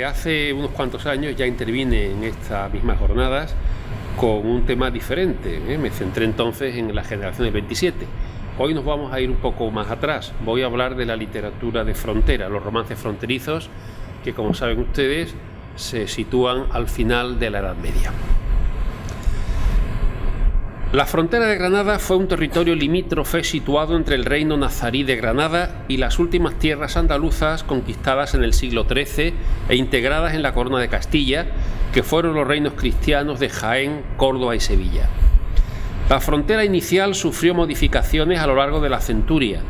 Hace unos cuantos años ya intervine en estas mismas jornadas con un tema diferente. Me centré entonces en la generación del 27. Hoy nos vamos a ir un poco más atrás. Voy a hablar de la literatura de frontera, los romances fronterizos, que, como saben ustedes, se sitúan al final de la Edad Media. La frontera de Granada fue un territorio limítrofe situado entre el reino nazarí de Granada y las últimas tierras andaluzas conquistadas en el siglo XIII e integradas en la corona de Castilla, que fueron los reinos cristianos de Jaén, Córdoba y Sevilla. La frontera inicial sufrió modificaciones a lo largo de la centuria,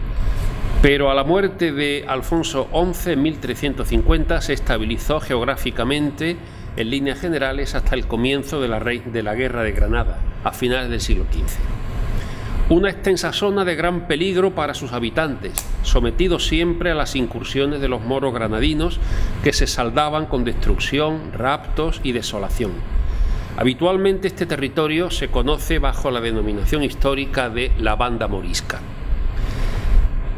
pero a la muerte de Alfonso XI en 1350 se estabilizó geográficamente en líneas generales hasta el comienzo de la Guerra de Granada, a finales del siglo XV. Una extensa zona de gran peligro para sus habitantes, sometidos siempre a las incursiones de los moros granadinos, que se saldaban con destrucción, raptos y desolación. Habitualmente este territorio se conoce bajo la denominación histórica de la Banda Morisca.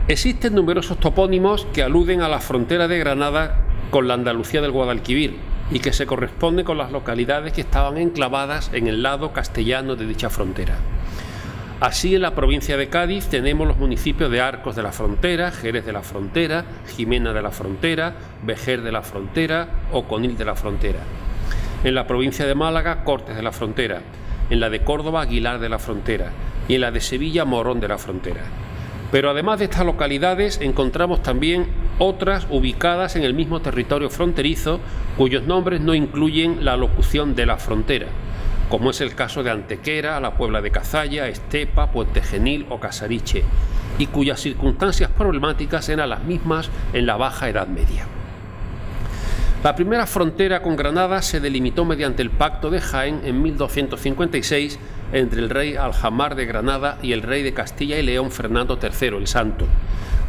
Existen numerosos topónimos que aluden a la frontera de Granada con la Andalucía del Guadalquivir y que se corresponden con las localidades que estaban enclavadas en el lado castellano de dicha frontera. Así, en la provincia de Cádiz tenemos los municipios de Arcos de la Frontera, Jerez de la Frontera, Jimena de la Frontera, Vejer de la Frontera o Conil de la Frontera. En la provincia de Málaga, Cortes de la Frontera. En la de Córdoba, Aguilar de la Frontera. Y en la de Sevilla, Morón de la Frontera. Pero además de estas localidades encontramos también otras ubicadas en el mismo territorio fronterizo cuyos nombres no incluyen la locución de la frontera, como es el caso de Antequera, la Puebla de Cazalla, Estepa, Puente Genil o Casariche, y cuyas circunstancias problemáticas eran las mismas en la Baja Edad Media. La primera frontera con Granada se delimitó mediante el Pacto de Jaén en 1256 entre el rey Aljamar de Granada y el rey de Castilla y León Fernando III el Santo,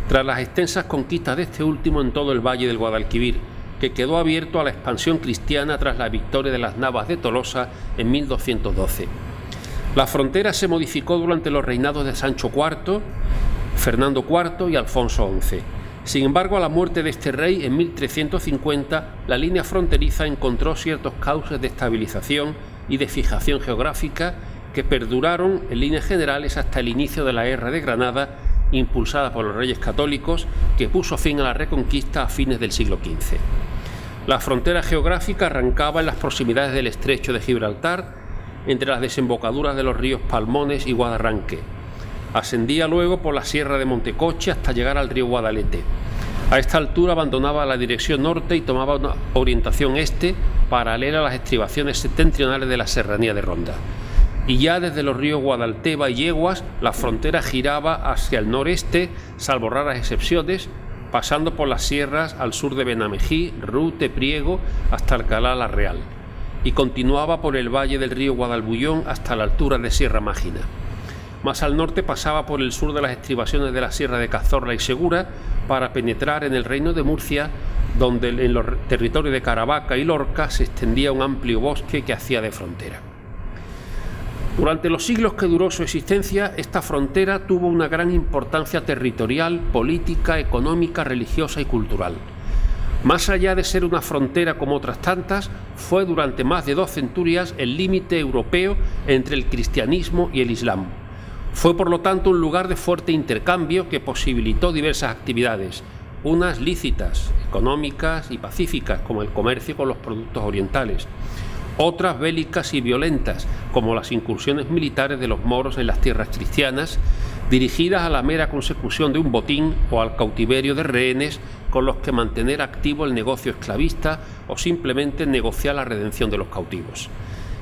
tras las extensas conquistas de este último en todo el valle del Guadalquivir, que quedó abierto a la expansión cristiana tras la victoria de las Navas de Tolosa en 1212. La frontera se modificó durante los reinados de Sancho IV, Fernando IV y Alfonso XI. Sin embargo, a la muerte de este rey en 1350, la línea fronteriza encontró ciertos cauces de estabilización y de fijación geográfica que perduraron en líneas generales hasta el inicio de la Guerra de Granada, impulsada por los reyes católicos, que puso fin a la Reconquista a fines del siglo XV. La frontera geográfica arrancaba en las proximidades del estrecho de Gibraltar, entre las desembocaduras de los ríos Palmones y Guadarranque. Ascendía luego por la sierra de Montecoche hasta llegar al río Guadalete. A esta altura abandonaba la dirección norte y tomaba una orientación este, paralela a las estribaciones septentrionales de la serranía de Ronda. Y ya desde los ríos Guadalteba y Yeguas, la frontera giraba hacia el noreste, salvo raras excepciones, pasando por las sierras al sur de Benamejí, Rute, Priego, hasta Alcalá la Real, y continuaba por el valle del río Guadalbullón hasta la altura de Sierra Mágina. Más al norte pasaba por el sur de las estribaciones de la sierra de Cazorla y Segura para penetrar en el reino de Murcia, donde en los territorios de Caravaca y Lorca se extendía un amplio bosque que hacía de frontera. Durante los siglos que duró su existencia, esta frontera tuvo una gran importancia territorial, política, económica, religiosa y cultural. Más allá de ser una frontera como otras tantas, fue durante más de 2 centurias el límite europeo entre el cristianismo y el islam. Fue por lo tanto un lugar de fuerte intercambio que posibilitó diversas actividades, unas lícitas, económicas y pacíficas, como el comercio con los productos orientales, otras bélicas y violentas, como las incursiones militares de los moros en las tierras cristianas, dirigidas a la mera consecución de un botín o al cautiverio de rehenes con los que mantener activo el negocio esclavista o simplemente negociar la redención de los cautivos.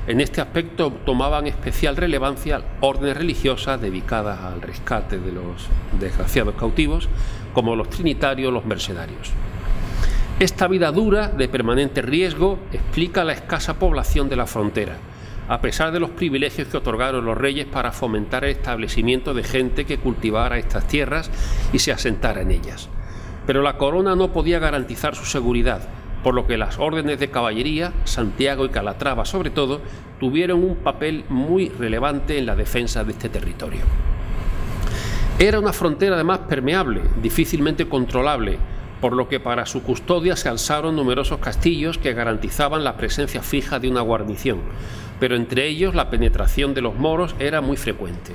En este aspecto tomaban especial relevancia órdenes religiosas dedicadas al rescate de los desgraciados cautivos, como los trinitarios o los mercedarios. Esta vida dura, de permanente riesgo, explica la escasa población de la frontera, a pesar de los privilegios que otorgaron los reyes para fomentar el establecimiento de gente que cultivara estas tierras y se asentara en ellas. Pero la corona no podía garantizar su seguridad, por lo que las órdenes de caballería, Santiago y Calatrava sobre todo, tuvieron un papel muy relevante en la defensa de este territorio. Era una frontera además permeable, difícilmente controlable, por lo que para su custodia se alzaron numerosos castillos que garantizaban la presencia fija de una guarnición, pero entre ellos la penetración de los moros era muy frecuente.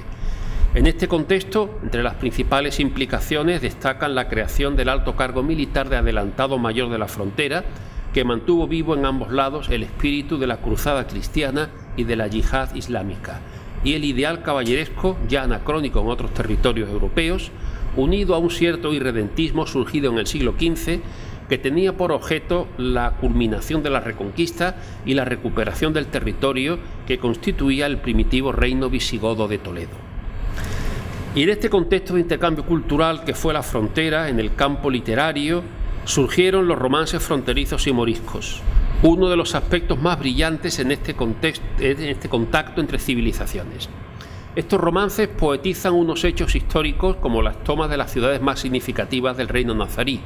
En este contexto, entre las principales implicaciones destacan la creación del alto cargo militar de adelantado mayor de la frontera, que mantuvo vivo en ambos lados el espíritu de la cruzada cristiana y de la yihad islámica, y el ideal caballeresco, ya anacrónico en otros territorios europeos, unido a un cierto irredentismo surgido en el siglo XV, que tenía por objeto la culminación de la Reconquista y la recuperación del territorio que constituía el primitivo reino visigodo de Toledo. Y en este contexto de intercambio cultural que fue la frontera, en el campo literario, surgieron los romances fronterizos y moriscos, uno de los aspectos más brillantes en este contacto entre civilizaciones. Estos romances poetizan unos hechos históricos como las tomas de las ciudades más significativas del reino nazarí,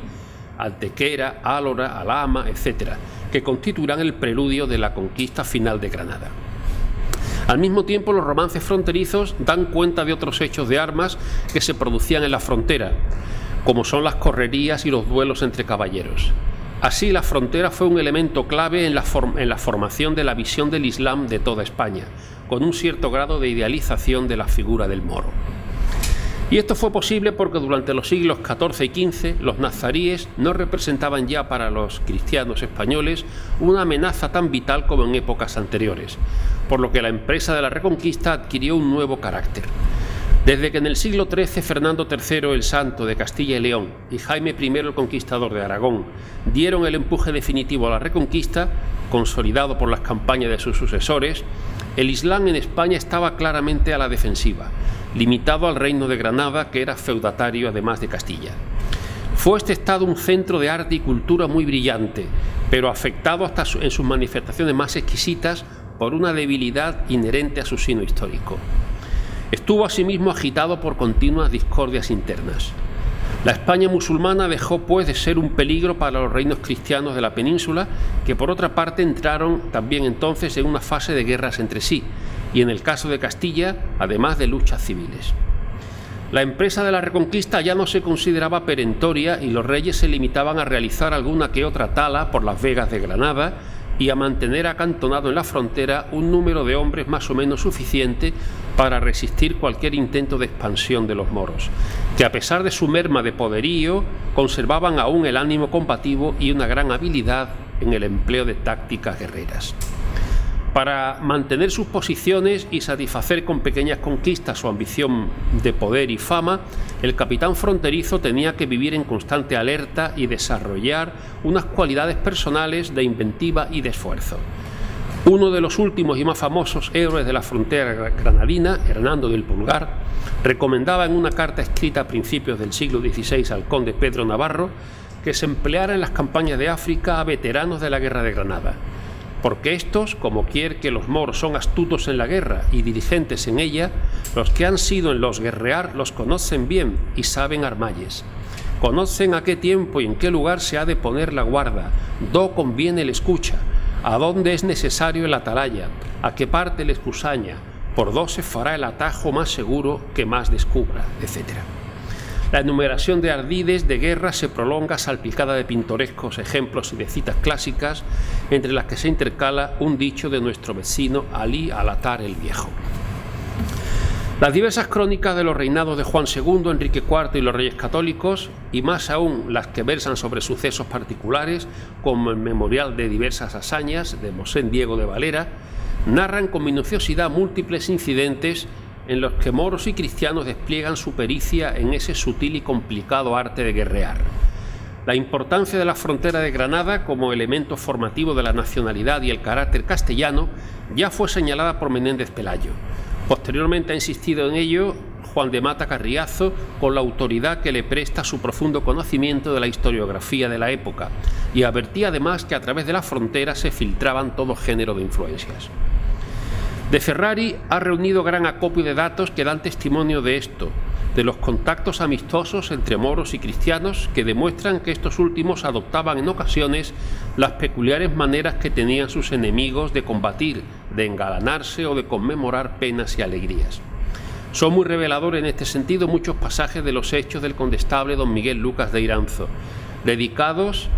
Antequera, Álora, Alhama, etc., que constituirán el preludio de la conquista final de Granada. Al mismo tiempo, los romances fronterizos dan cuenta de otros hechos de armas que se producían en la frontera, como son las correrías y los duelos entre caballeros. Así, la frontera fue un elemento clave en la formación de la visión del Islam de toda España, con un cierto grado de idealización de la figura del moro. Y esto fue posible porque durante los siglos XIV y XV los nazaríes no representaban ya para los cristianos españoles una amenaza tan vital como en épocas anteriores, por lo que la empresa de la Reconquista adquirió un nuevo carácter. Desde que en el siglo XIII Fernando III el Santo de Castilla y León y Jaime I el Conquistador de Aragón dieron el empuje definitivo a la Reconquista, consolidado por las campañas de sus sucesores, el Islam en España estaba claramente a la defensiva, limitado al reino de Granada, que era feudatario además de Castilla. Fue este estado un centro de arte y cultura muy brillante, pero afectado hasta en sus manifestaciones más exquisitas por una debilidad inherente a su sino histórico. Estuvo asimismo agitado por continuas discordias internas. La España musulmana dejó pues de ser un peligro para los reinos cristianos de la península, que por otra parte entraron también entonces en una fase de guerras entre sí, y en el caso de Castilla, además de luchas civiles. La empresa de la Reconquista ya no se consideraba perentoria y los reyes se limitaban a realizar alguna que otra tala por las vegas de Granada y a mantener acantonado en la frontera un número de hombres más o menos suficiente para resistir cualquier intento de expansión de los moros, que a pesar de su merma de poderío, conservaban aún el ánimo combativo y una gran habilidad en el empleo de tácticas guerreras. Para mantener sus posiciones y satisfacer con pequeñas conquistas su ambición de poder y fama, el capitán fronterizo tenía que vivir en constante alerta y desarrollar unas cualidades personales de inventiva y de esfuerzo. Uno de los últimos y más famosos héroes de la frontera granadina, Hernando del Pulgar, recomendaba en una carta escrita a principios del siglo XVI al conde Pedro Navarro que se empleara en las campañas de África a veteranos de la guerra de Granada, porque estos, como quier que los moros son astutos en la guerra y diligentes en ella, los que han sido en los guerrear los conocen bien y saben armalles. Conocen a qué tiempo y en qué lugar se ha de poner la guarda, do conviene el escucha, a dónde es necesario el atalaya, a qué parte el escusaña, por dó se fará el atajo más seguro que más descubra, etc. La enumeración de ardides de guerra se prolonga salpicada de pintorescos ejemplos y de citas clásicas, entre las que se intercala un dicho de nuestro vecino Alí al-Atar el Viejo. Las diversas crónicas de los reinados de Juan II, Enrique IV y los reyes católicos, y más aún las que versan sobre sucesos particulares, como el memorial de diversas hazañas de Mosén Diego de Valera, narran con minuciosidad múltiples incidentes en los que moros y cristianos despliegan su pericia en ese sutil y complicado arte de guerrear. La importancia de la frontera de Granada como elemento formativo de la nacionalidad y el carácter castellano ya fue señalada por Menéndez Pelayo. Posteriormente ha insistido en ello Juan de Mata Carriazo con la autoridad que le presta su profundo conocimiento de la historiografía de la época, y advertía además que a través de la frontera se filtraban todo género de influencias. De Ferrari ha reunido gran acopio de datos que dan testimonio de esto, de los contactos amistosos entre moros y cristianos que demuestran que estos últimos adoptaban en ocasiones las peculiares maneras que tenían sus enemigos de combatir, de engalanarse o de conmemorar penas y alegrías. Son muy reveladores en este sentido muchos pasajes de los hechos del condestable don Miguel Lucas de Iranzo, dedicados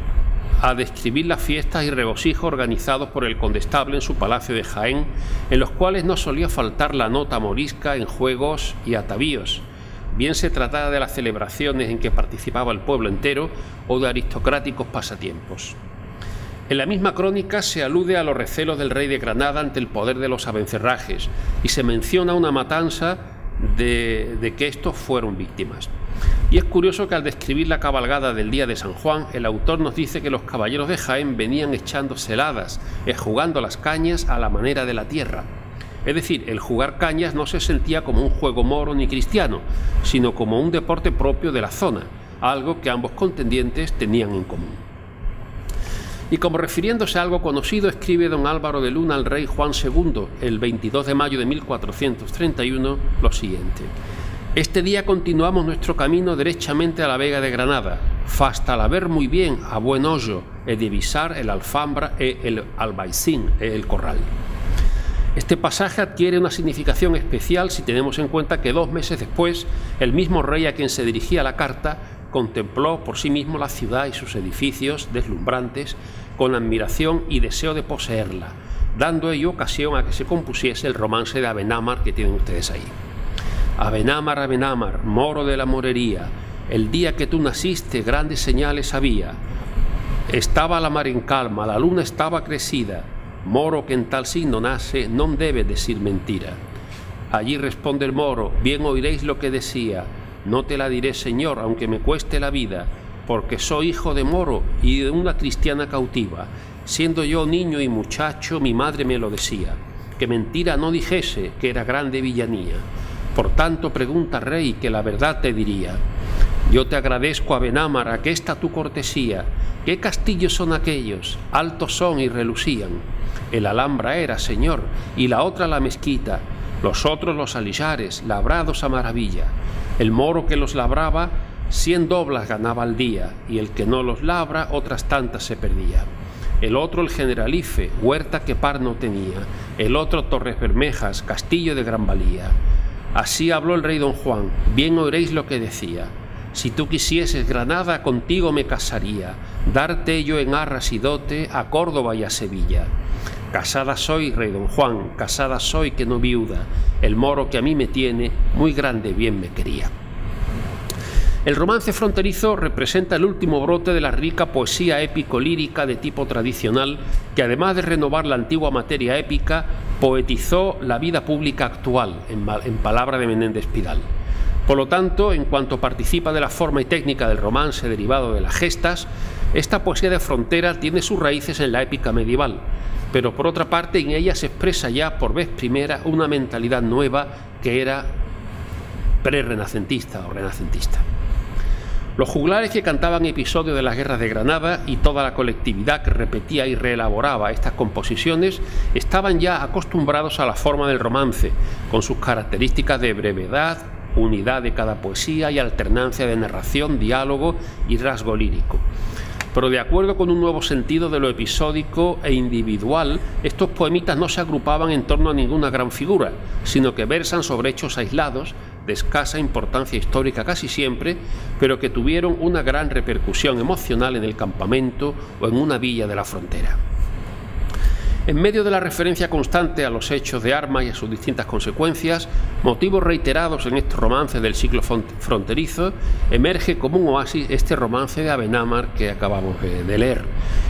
a describir las fiestas y regocijos organizados por el condestable en su palacio de Jaén, en los cuales no solía faltar la nota morisca en juegos y atavíos, bien se tratara de las celebraciones en que participaba el pueblo entero o de aristocráticos pasatiempos. En la misma crónica se alude a los recelos del rey de Granada ante el poder de los abencerrajes y se menciona una matanza de que estos fueron víctimas. Y es curioso que al describir la cabalgada del día de San Juan, el autor nos dice que los caballeros de Jaén venían echando celadas, jugando las cañas a la manera de la tierra. Es decir, el jugar cañas no se sentía como un juego moro ni cristiano, sino como un deporte propio de la zona, algo que ambos contendientes tenían en común. Y como refiriéndose a algo conocido, escribe don Álvaro de Luna al rey Juan II, el 22 de mayo de 1431, lo siguiente: «Este día continuamos nuestro camino derechamente a la vega de Granada, fasta la ver muy bien a buen hoyo, divisar el Alfambra el Albaicín el Corral». Este pasaje adquiere una significación especial si tenemos en cuenta que 2 meses después, el mismo rey a quien se dirigía la carta contempló por sí mismo la ciudad y sus edificios deslumbrantes con admiración y deseo de poseerla, dando ello ocasión a que se compusiese el romance de Abenamar que tienen ustedes ahí. Abenamar, Abenamar, moro de la morería, el día que tú naciste grandes señales había. Estaba la mar en calma, la luna estaba crecida, moro que en tal signo nace, non debe decir mentira. Allí responde el moro: bien oiréis lo que decía, no te la diré, señor, aunque me cueste la vida, porque soy hijo de moro y de una cristiana cautiva. Siendo yo niño y muchacho, mi madre me lo decía, que mentira no dijese, que era grande villanía. Por tanto, pregunta, rey, que la verdad te diría. Yo te agradezco, Abenamar, a que esta tu cortesía. ¿Qué castillos son aquellos? Altos son y relucían. El Alhambra era, señor, y la otra la mezquita, los otros los alizares, labrados a maravilla. El moro que los labraba 100 doblas ganaba al día, y el que no los labra otras tantas se perdía. El otro el Generalife, huerta que par no tenía, el otro Torres Bermejas, castillo de gran valía. Así habló el rey don Juan, bien oiréis lo que decía. Si tú quisieses Granada, contigo me casaría, darte yo en arras y dote a Córdoba y a Sevilla. Casada soy, rey don Juan, casada soy que no viuda, el moro que a mí me tiene, muy grande bien me quería. El romance fronterizo representa el último brote de la rica poesía épico-lírica de tipo tradicional que, además de renovar la antigua materia épica, poetizó la vida pública actual, en palabra de Menéndez Pidal. Por lo tanto, en cuanto participa de la forma y técnica del romance derivado de las gestas, esta poesía de frontera tiene sus raíces en la épica medieval, pero por otra parte en ella se expresa ya por vez primera una mentalidad nueva que era pre-renacentista o renacentista. Los juglares que cantaban episodios de las guerras de Granada y toda la colectividad que repetía y reelaboraba estas composiciones estaban ya acostumbrados a la forma del romance, con sus características de brevedad, unidad de cada poesía y alternancia de narración, diálogo y rasgo lírico. Pero de acuerdo con un nuevo sentido de lo episódico e individual, estos poemitas no se agrupaban en torno a ninguna gran figura, sino que versan sobre hechos aislados, de escasa importancia histórica casi siempre, pero que tuvieron una gran repercusión emocional en el campamento o en una villa de la frontera. En medio de la referencia constante a los hechos de armas y a sus distintas consecuencias, motivos reiterados en estos romances del siglo fronterizo, emerge como un oasis este romance de Abenamar que acabamos de leer,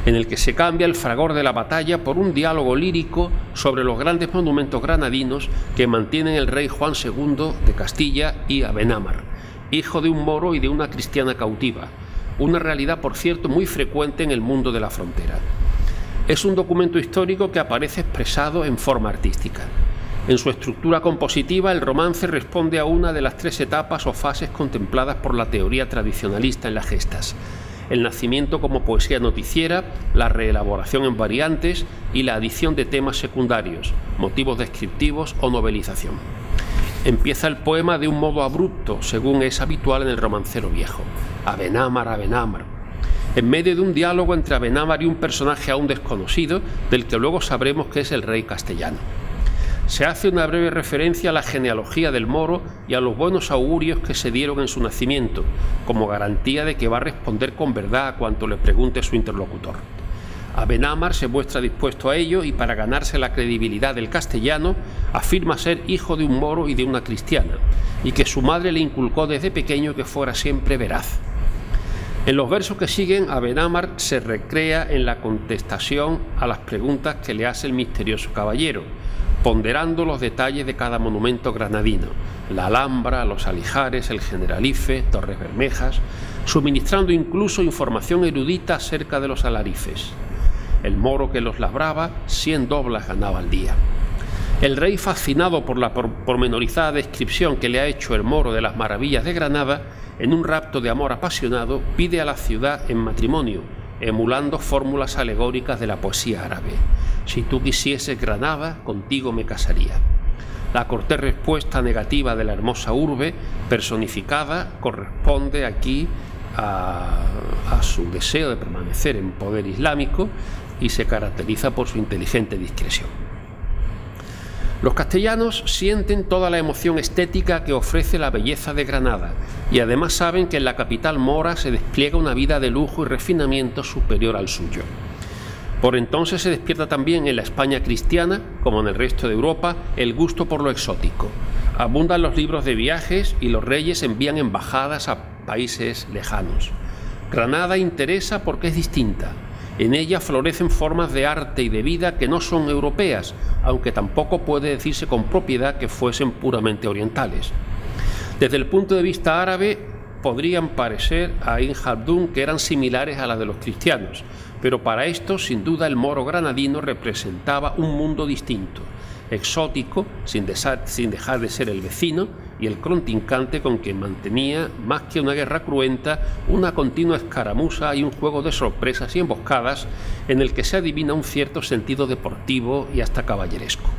en el que se cambia el fragor de la batalla por un diálogo lírico sobre los grandes monumentos granadinos que mantienen el rey Juan II de Castilla y Abenamar, hijo de un moro y de una cristiana cautiva, una realidad, por cierto, muy frecuente en el mundo de la frontera. Es un documento histórico que aparece expresado en forma artística. En su estructura compositiva, el romance responde a una de las 3 etapas o fases contempladas por la teoría tradicionalista en las gestas: el nacimiento como poesía noticiera, la reelaboración en variantes y la adición de temas secundarios, motivos descriptivos o novelización. Empieza el poema de un modo abrupto, según es habitual en el romancero viejo: Abenamar, Abenamar, en medio de un diálogo entre Abenamar y un personaje aún desconocido, del que luego sabremos que es el rey castellano. Se hace una breve referencia a la genealogía del moro y a los buenos augurios que se dieron en su nacimiento, como garantía de que va a responder con verdad a cuanto le pregunte su interlocutor. Abenamar se muestra dispuesto a ello y, para ganarse la credibilidad del castellano, afirma ser hijo de un moro y de una cristiana, y que su madre le inculcó desde pequeño que fuera siempre veraz. En los versos que siguen, Abenamar se recrea en la contestación a las preguntas que le hace el misterioso caballero, ponderando los detalles de cada monumento granadino, la Alhambra, los Alijares, el Generalife, Torres Bermejas, suministrando incluso información erudita acerca de los alarifes. El moro que los labraba, 100 doblas ganaba al día. El rey, fascinado por la pormenorizada descripción que le ha hecho el moro de las maravillas de Granada, en un rapto de amor apasionado, pide a la ciudad en matrimonio, emulando fórmulas alegóricas de la poesía árabe. Si tú quisieses Granada, contigo me casaría. La cortés respuesta negativa de la hermosa urbe, personificada, corresponde aquí a su deseo de permanecer en poder islámico y se caracteriza por su inteligente discreción. Los castellanos sienten toda la emoción estética que ofrece la belleza de Granada y además saben que en la capital mora se despliega una vida de lujo y refinamiento superior al suyo. Por entonces se despierta también en la España cristiana, como en el resto de Europa, el gusto por lo exótico. Abundan los libros de viajes y los reyes envían embajadas a países lejanos. Granada interesa porque es distinta. En ella florecen formas de arte y de vida que no son europeas, aunque tampoco puede decirse con propiedad que fuesen puramente orientales. Desde el punto de vista árabe, podrían parecer a Ibn Khaldún que eran similares a las de los cristianos, pero para esto, sin duda, el moro granadino representaba un mundo distinto, exótico, sin dejar de ser el vecino, y el contrincante con quien mantenía, más que una guerra cruenta, una continua escaramuza y un juego de sorpresas y emboscadas en el que se adivina un cierto sentido deportivo y hasta caballeresco.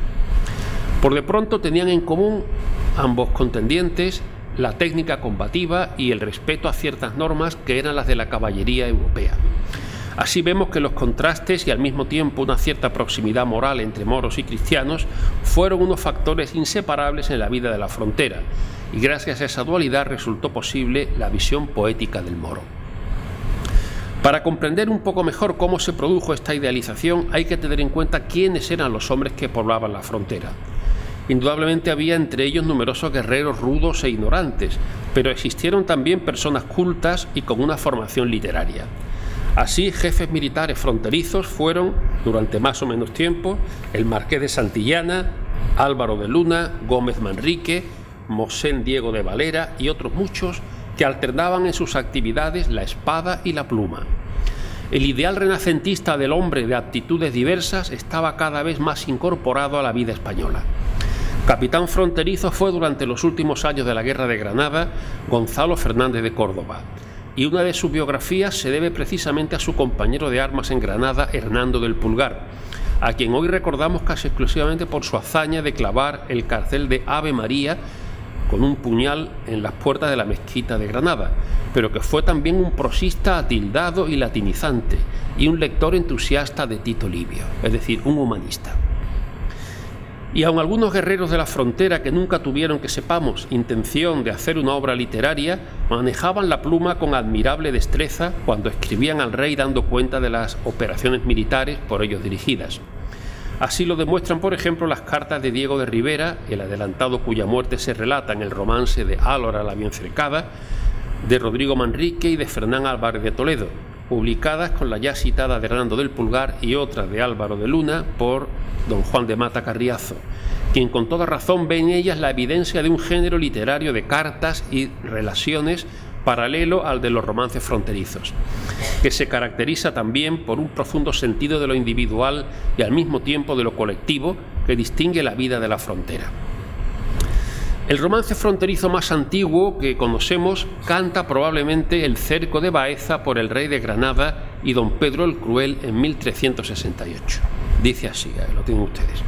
Por de pronto tenían en común ambos contendientes la técnica combativa y el respeto a ciertas normas que eran las de la caballería europea. Así vemos que los contrastes y al mismo tiempo una cierta proximidad moral entre moros y cristianos fueron unos factores inseparables en la vida de la frontera, y gracias a esa dualidad resultó posible la visión poética del moro. Para comprender un poco mejor cómo se produjo esta idealización hay que tener en cuenta quiénes eran los hombres que poblaban la frontera. Indudablemente había entre ellos numerosos guerreros rudos e ignorantes, pero existieron también personas cultas y con una formación literaria. Así, jefes militares fronterizos fueron, durante más o menos tiempo, el Marqués de Santillana, Álvaro de Luna, Gómez Manrique, Mosén Diego de Valera y otros muchos que alternaban en sus actividades la espada y la pluma. El ideal renacentista del hombre de aptitudes diversas estaba cada vez más incorporado a la vida española. Capitán fronterizo fue durante los últimos años de la Guerra de Granada Gonzalo Fernández de Córdoba, y una de sus biografías se debe precisamente a su compañero de armas en Granada, Hernando del Pulgar, a quien hoy recordamos casi exclusivamente por su hazaña de clavar el cartel de Ave María con un puñal en las puertas de la mezquita de Granada, pero que fue también un prosista atildado y latinizante, y un lector entusiasta de Tito Livio, es decir, un humanista. Y aun algunos guerreros de la frontera que nunca tuvieron, que sepamos, intención de hacer una obra literaria, manejaban la pluma con admirable destreza cuando escribían al rey dando cuenta de las operaciones militares por ellos dirigidas. Así lo demuestran, por ejemplo, las cartas de Diego de Rivera, el adelantado cuya muerte se relata en el romance de Álora la bien cercada, de Rodrigo Manrique y de Fernán Álvarez de Toledo, publicadas con la ya citada de Hernando del Pulgar y otra de Álvaro de Luna por don Juan de Mata Carriazo, quien con toda razón ve en ellas la evidencia de un género literario de cartas y relaciones paralelo al de los romances fronterizos, que se caracteriza también por un profundo sentido de lo individual y al mismo tiempo de lo colectivo que distingue la vida de la frontera. El romance fronterizo más antiguo que conocemos canta probablemente el cerco de Baeza por el rey de Granada y don Pedro el Cruel en 1368. Dice así, lo tienen ustedes.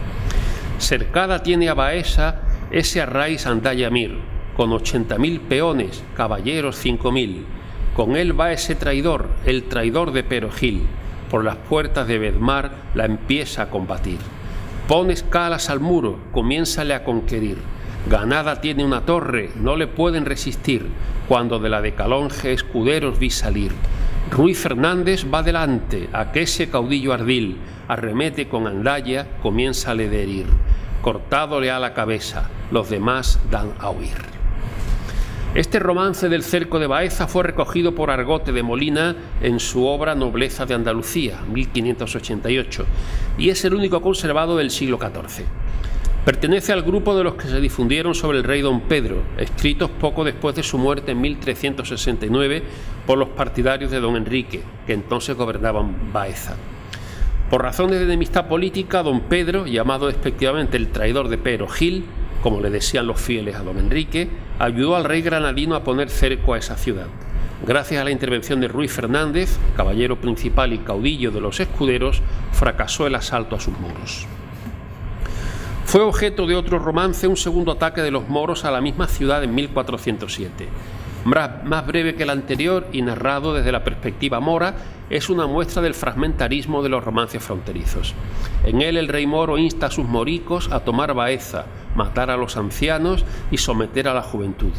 Cercada tiene a Baeza ese arraiz Andayamir, con 80.000 peones, caballeros 5.000. Con él va ese traidor, el traidor de Perogil, por las puertas de Bedmar la empieza a combatir. Pone escalas al muro, comiénzale a conquerir. Ganada tiene una torre, no le pueden resistir, cuando de la de Calonge escuderos vi salir. Ruiz Fernández va delante, a que ese caudillo ardil arremete con andalla, comiénzale de herir. Cortádole a la cabeza, los demás dan a huir. Este romance del cerco de Baeza fue recogido por Argote de Molina en su obra Nobleza de Andalucía, 1588, y es el único conservado del siglo XIV. Pertenece al grupo de los que se difundieron sobre el rey don Pedro, escritos poco después de su muerte en 1369 por los partidarios de don Enrique, que entonces gobernaban Baeza. Por razones de enemistad política, don Pedro, llamado despectivamente el traidor de Pero Gil, como le decían los fieles a don Enrique, ayudó al rey granadino a poner cerco a esa ciudad. Gracias a la intervención de Ruiz Fernández, caballero principal y caudillo de los escuderos, fracasó el asalto a sus muros. Fue objeto de otro romance un segundo ataque de los moros a la misma ciudad en 1407. Más breve que el anterior y narrado desde la perspectiva mora, es una muestra del fragmentarismo de los romances fronterizos. En él el rey moro insta a sus moricos a tomar Baeza, matar a los ancianos y someter a la juventud.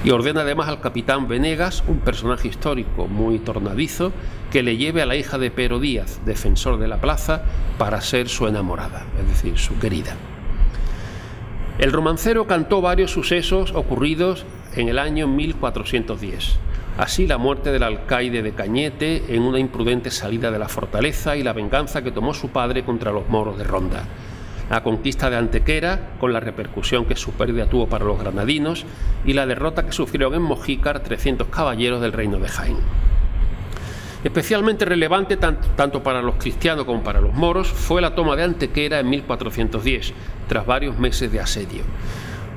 Y ordena además al capitán Venegas, un personaje histórico muy tornadizo, que le lleve a la hija de Pero Díaz, defensor de la plaza, para ser su enamorada, es decir, su querida. El romancero cantó varios sucesos ocurridos en el año 1410. Así la muerte del alcaide de Cañete en una imprudente salida de la fortaleza y la venganza que tomó su padre contra los moros de Ronda. La conquista de Antequera, con la repercusión que su pérdida tuvo para los granadinos, y la derrota que sufrieron en Mojícar 300 caballeros del reino de Jaén. Especialmente relevante tanto para los cristianos como para los moros fue la toma de Antequera en 1410, tras varios meses de asedio.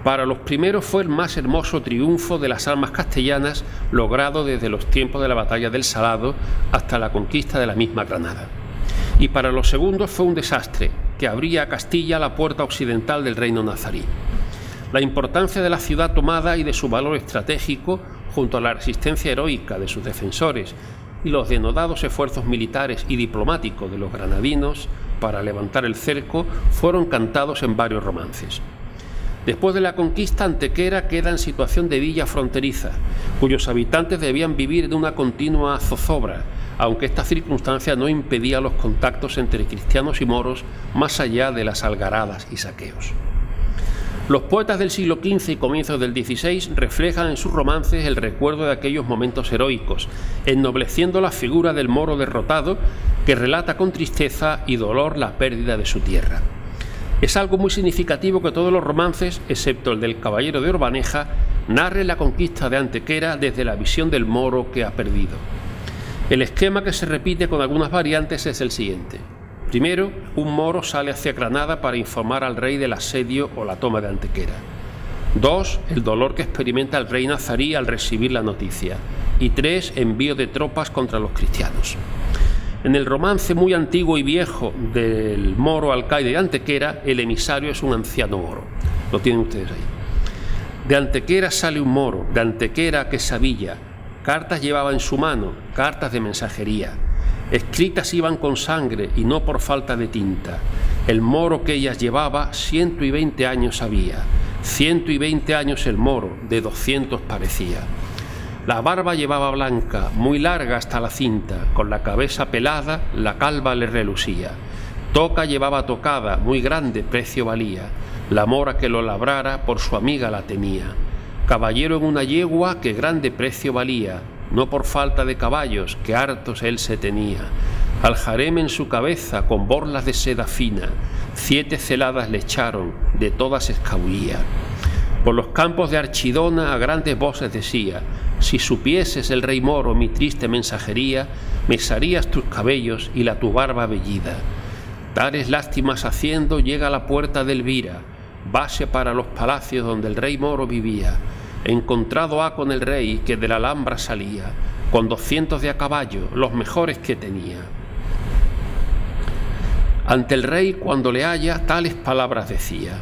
Para los primeros fue el más hermoso triunfo de las armas castellanas logrado desde los tiempos de la batalla del Salado hasta la conquista de la misma Granada. Y para los segundos fue un desastre, que abría a Castilla la puerta occidental del reino nazarí. La importancia de la ciudad tomada y de su valor estratégico, junto a la resistencia heroica de sus defensores y los denodados esfuerzos militares y diplomáticos de los granadinos para levantar el cerco, fueron cantados en varios romances. Después de la conquista, Antequera queda en situación de villa fronteriza, cuyos habitantes debían vivir de una continua zozobra, aunque esta circunstancia no impedía los contactos entre cristianos y moros más allá de las algaradas y saqueos. Los poetas del siglo XV y comienzos del XVI reflejan en sus romances el recuerdo de aquellos momentos heroicos, ennobleciendo la figura del moro derrotado que relata con tristeza y dolor la pérdida de su tierra. Es algo muy significativo que todos los romances, excepto el del Caballero de Orbaneja, narren la conquista de Antequera desde la visión del moro que ha perdido. El esquema, que se repite con algunas variantes, es el siguiente. Primero, un moro sale hacia Granada para informar al rey del asedio o la toma de Antequera. 2. El dolor que experimenta el rey nazarí al recibir la noticia. Y 3. Envío de tropas contra los cristianos. En el romance muy antiguo y viejo del moro alcaide de Antequera, el emisario es un anciano moro. Lo tienen ustedes ahí. De Antequera sale un moro, de Antequera que Sevilla. Cartas llevaba en su mano, cartas de mensajería. Escritas iban con sangre y no por falta de tinta. El moro que ellas llevaba 120 años había. 120 años el moro, de 200 parecía. La barba llevaba blanca, muy larga hasta la cinta, con la cabeza pelada, la calva le relucía. Toca llevaba tocada, muy grande precio valía. La mora que lo labrara por su amiga la tenía. Caballero en una yegua que grande precio valía, no por falta de caballos, que hartos él se tenía. Al jarem en su cabeza con borlas de seda fina, 7 celadas le echaron, de todas escabullía. Por los campos de Archidona a grandes voces decía: si supieses el rey moro mi triste mensajería, mesarías tus cabellos y la tu barba vellida. Tales lástimas haciendo llega a la puerta de Elvira, base para los palacios donde el rey moro vivía. Encontrado ha con el rey que de la Alhambra salía, con 200 de a caballo, los mejores que tenía. Ante el rey cuando le halla tales palabras decía: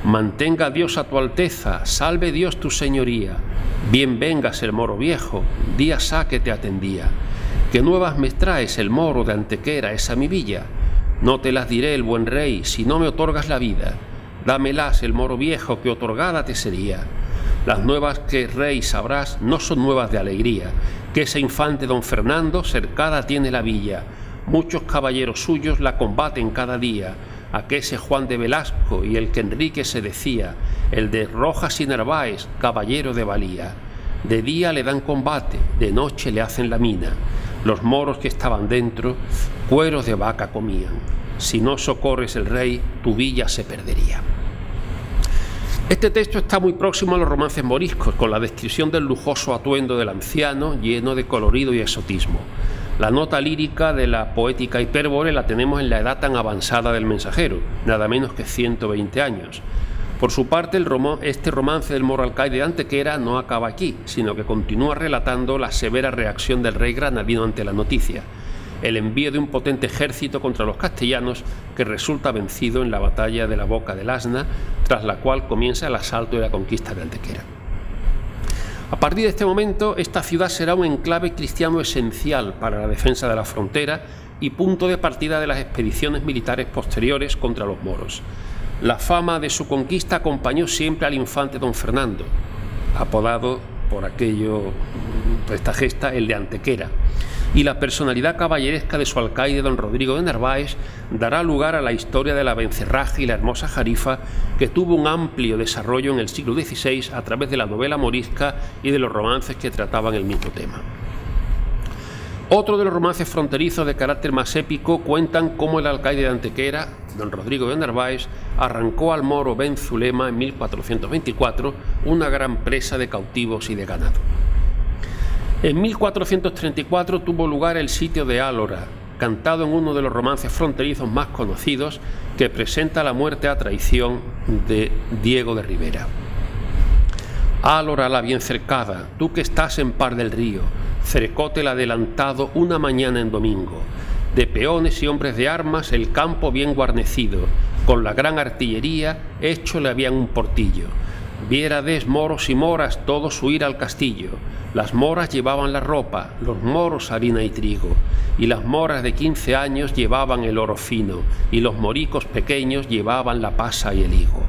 mantenga Dios a tu alteza, salve Dios tu señoría. Bien vengas el moro viejo, días ha que te atendía. ¿Qué nuevas me traes el moro de Antequera, esa mi villa? No te las diré, el buen rey, si no me otorgas la vida. Dámelas, el moro viejo, que otorgada te sería. Las nuevas que, rey, sabrás, no son nuevas de alegría, que ese infante don Fernando cercada tiene la villa. Muchos caballeros suyos la combaten cada día, a que ese Juan de Velasco y el que Enrique se decía, el de Rojas y Narváez, caballero de valía. De día le dan combate, de noche le hacen la mina. Los moros que estaban dentro, cueros de vaca comían. Si no socorres el rey, tu villa se perdería. Este texto está muy próximo a los romances moriscos, con la descripción del lujoso atuendo del anciano, lleno de colorido y exotismo. La nota lírica de la poética hipérbole la tenemos en la edad tan avanzada del mensajero, nada menos que 120 años. Por su parte, este romance del moro alcaide de Antequera no acaba aquí, sino que continúa relatando la severa reacción del rey granadino ante la noticia, el envío de un potente ejército contra los castellanos que resulta vencido en la batalla de la Boca del Asna, tras la cual comienza el asalto y la conquista de Antequera. A partir de este momento, esta ciudad será un enclave cristiano esencial para la defensa de la frontera y punto de partida de las expediciones militares posteriores contra los moros. La fama de su conquista acompañó siempre al infante don Fernando, apodado por esta gesta el de Antequera, y la personalidad caballeresca de su alcaide don Rodrigo de Narváez dará lugar a la historia de la Bencerraje y la hermosa Jarifa, que tuvo un amplio desarrollo en el siglo XVI a través de la novela morisca y de los romances que trataban el mismo tema. Otro de los romances fronterizos de carácter más épico cuentan cómo el alcaide de Antequera, don Rodrigo de Narváez, arrancó al moro Ben Zulema en 1424 una gran presa de cautivos y de ganado. En 1434 tuvo lugar el sitio de Álora, cantado en uno de los romances fronterizos más conocidos, que presenta la muerte a traición de Diego de Rivera. Álora la bien cercada, tú que estás en par del río, cercóte el adelantado una mañana en domingo. De peones y hombres de armas el campo bien guarnecido, con la gran artillería hecho le habían un portillo. Viérades moros y moras todos huir al castillo. Las moras llevaban la ropa, los moros harina y trigo, y las moras de 15 años llevaban el oro fino, y los moricos pequeños llevaban la pasa y el higo.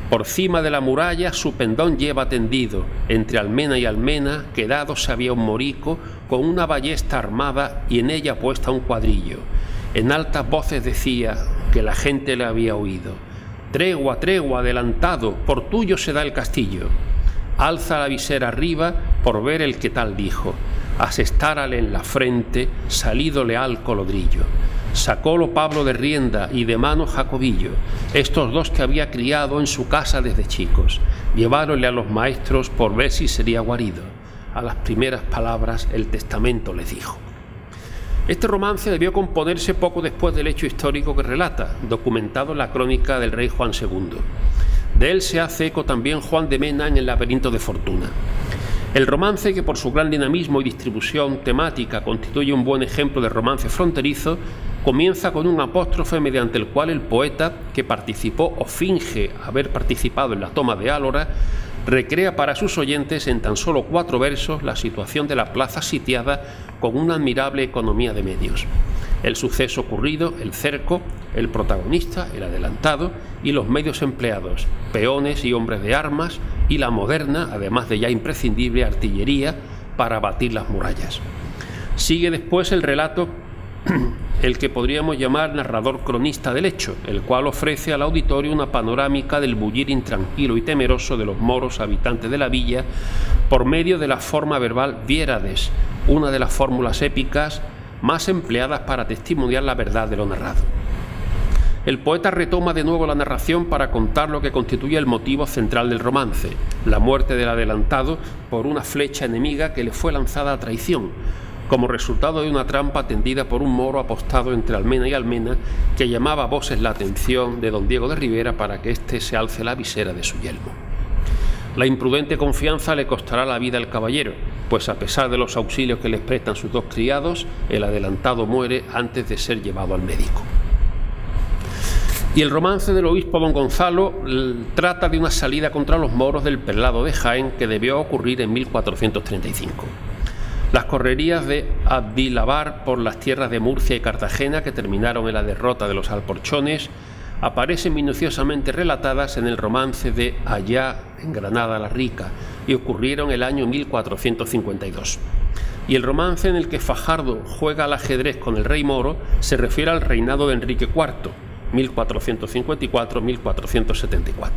Por cima de la muralla su pendón lleva tendido, entre almena y almena quedándose había un morico con una ballesta armada y en ella puesta un cuadrillo. En altas voces decía que la gente le había oído: tregua, tregua, adelantado, por tuyo se da el castillo. Alza la visera arriba por ver el que tal dijo, asestárale en la frente, salido leal colodrillo. Sacólo Pablo de rienda y de mano Jacobillo, estos dos que había criado en su casa desde chicos. Lleváronle a los maestros por ver si sería guarido. A las primeras palabras el testamento les dijo. Este romance debió componerse poco después del hecho histórico que relata, documentado en la crónica del rey Juan II. De él se hace eco también Juan de Mena en El laberinto de Fortuna. El romance, que por su gran dinamismo y distribución temática constituye un buen ejemplo de romance fronterizo, comienza con un apóstrofe mediante el cual el poeta, que participó o finge haber participado en la toma de Álora, recrea para sus oyentes en tan solo 4 versos la situación de la plaza sitiada con una admirable economía de medios. El suceso ocurrido, el cerco, el protagonista, el adelantado y los medios empleados, peones y hombres de armas y la moderna, además de ya imprescindible, artillería para batir las murallas. Sigue después el relato, el que podríamos llamar narrador cronista del hecho, el cual ofrece al auditorio una panorámica del bullir intranquilo y temeroso de los moros habitantes de la villa por medio de la forma verbal viérades, una de las fórmulas épicas más empleadas para testimoniar la verdad de lo narrado. El poeta retoma de nuevo la narración para contar lo que constituye el motivo central del romance, la muerte del adelantado por una flecha enemiga que le fue lanzada a traición, como resultado de una trampa tendida por un moro apostado entre almena y almena que llamaba a voces la atención de don Diego de Rivera para que éste se alce la visera de su yelmo. La imprudente confianza le costará la vida al caballero, pues a pesar de los auxilios que les prestan sus 2 criados, el adelantado muere antes de ser llevado al médico. Y el romance del obispo don Gonzalo trata de una salida contra los moros del Perlado de Jaén que debió ocurrir en 1435. Las correrías de Abdilábar por las tierras de Murcia y Cartagena, que terminaron en la derrota de los alporchones, aparecen minuciosamente relatadas en el romance de Allá en Granada la Rica y ocurrieron el año 1452. Y el romance en el que Fajardo juega al ajedrez con el rey moro se refiere al reinado de Enrique IV, 1454-1474.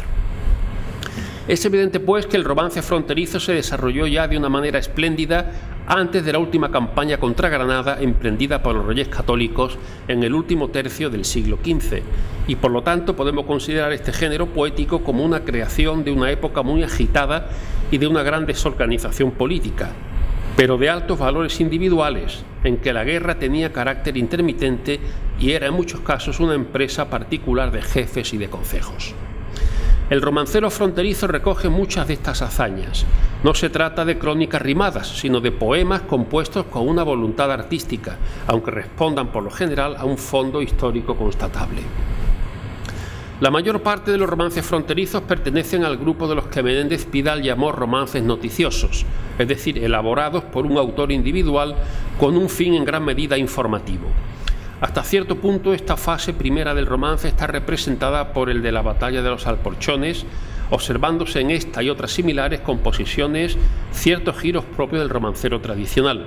Es evidente, pues, que el romance fronterizo se desarrolló ya de una manera espléndida antes de la última campaña contra Granada emprendida por los reyes católicos en el último tercio del siglo XV, y por lo tanto podemos considerar este género poético como una creación de una época muy agitada y de una gran desorganización política, pero de altos valores individuales, en que la guerra tenía carácter intermitente y era en muchos casos una empresa particular de jefes y de concejos. El romancero fronterizo recoge muchas de estas hazañas. No se trata de crónicas rimadas, sino de poemas compuestos con una voluntad artística, aunque respondan por lo general a un fondo histórico constatable. La mayor parte de los romances fronterizos pertenecen al grupo de los que Menéndez Pidal llamó romances noticiosos, es decir, elaborados por un autor individual con un fin en gran medida informativo. Hasta cierto punto, esta fase primera del romance está representada por el de la batalla de los alporchones, observándose en esta y otras similares composiciones ciertos giros propios del romancero tradicional,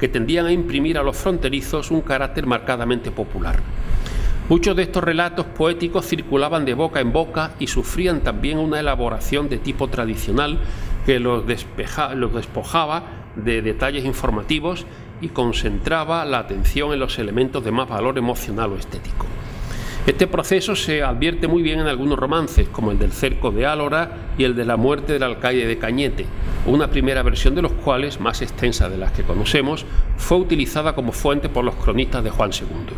que tendían a imprimir a los fronterizos un carácter marcadamente popular. Muchos de estos relatos poéticos circulaban de boca en boca y sufrían también una elaboración de tipo tradicional que los despojaba de detalles informativos y concentraba la atención en los elementos de más valor emocional o estético. Este proceso se advierte muy bien en algunos romances, como el del cerco de Álora y el de la muerte del alcaide de Cañete, una primera versión de los cuales, más extensa de las que conocemos, fue utilizada como fuente por los cronistas de Juan II.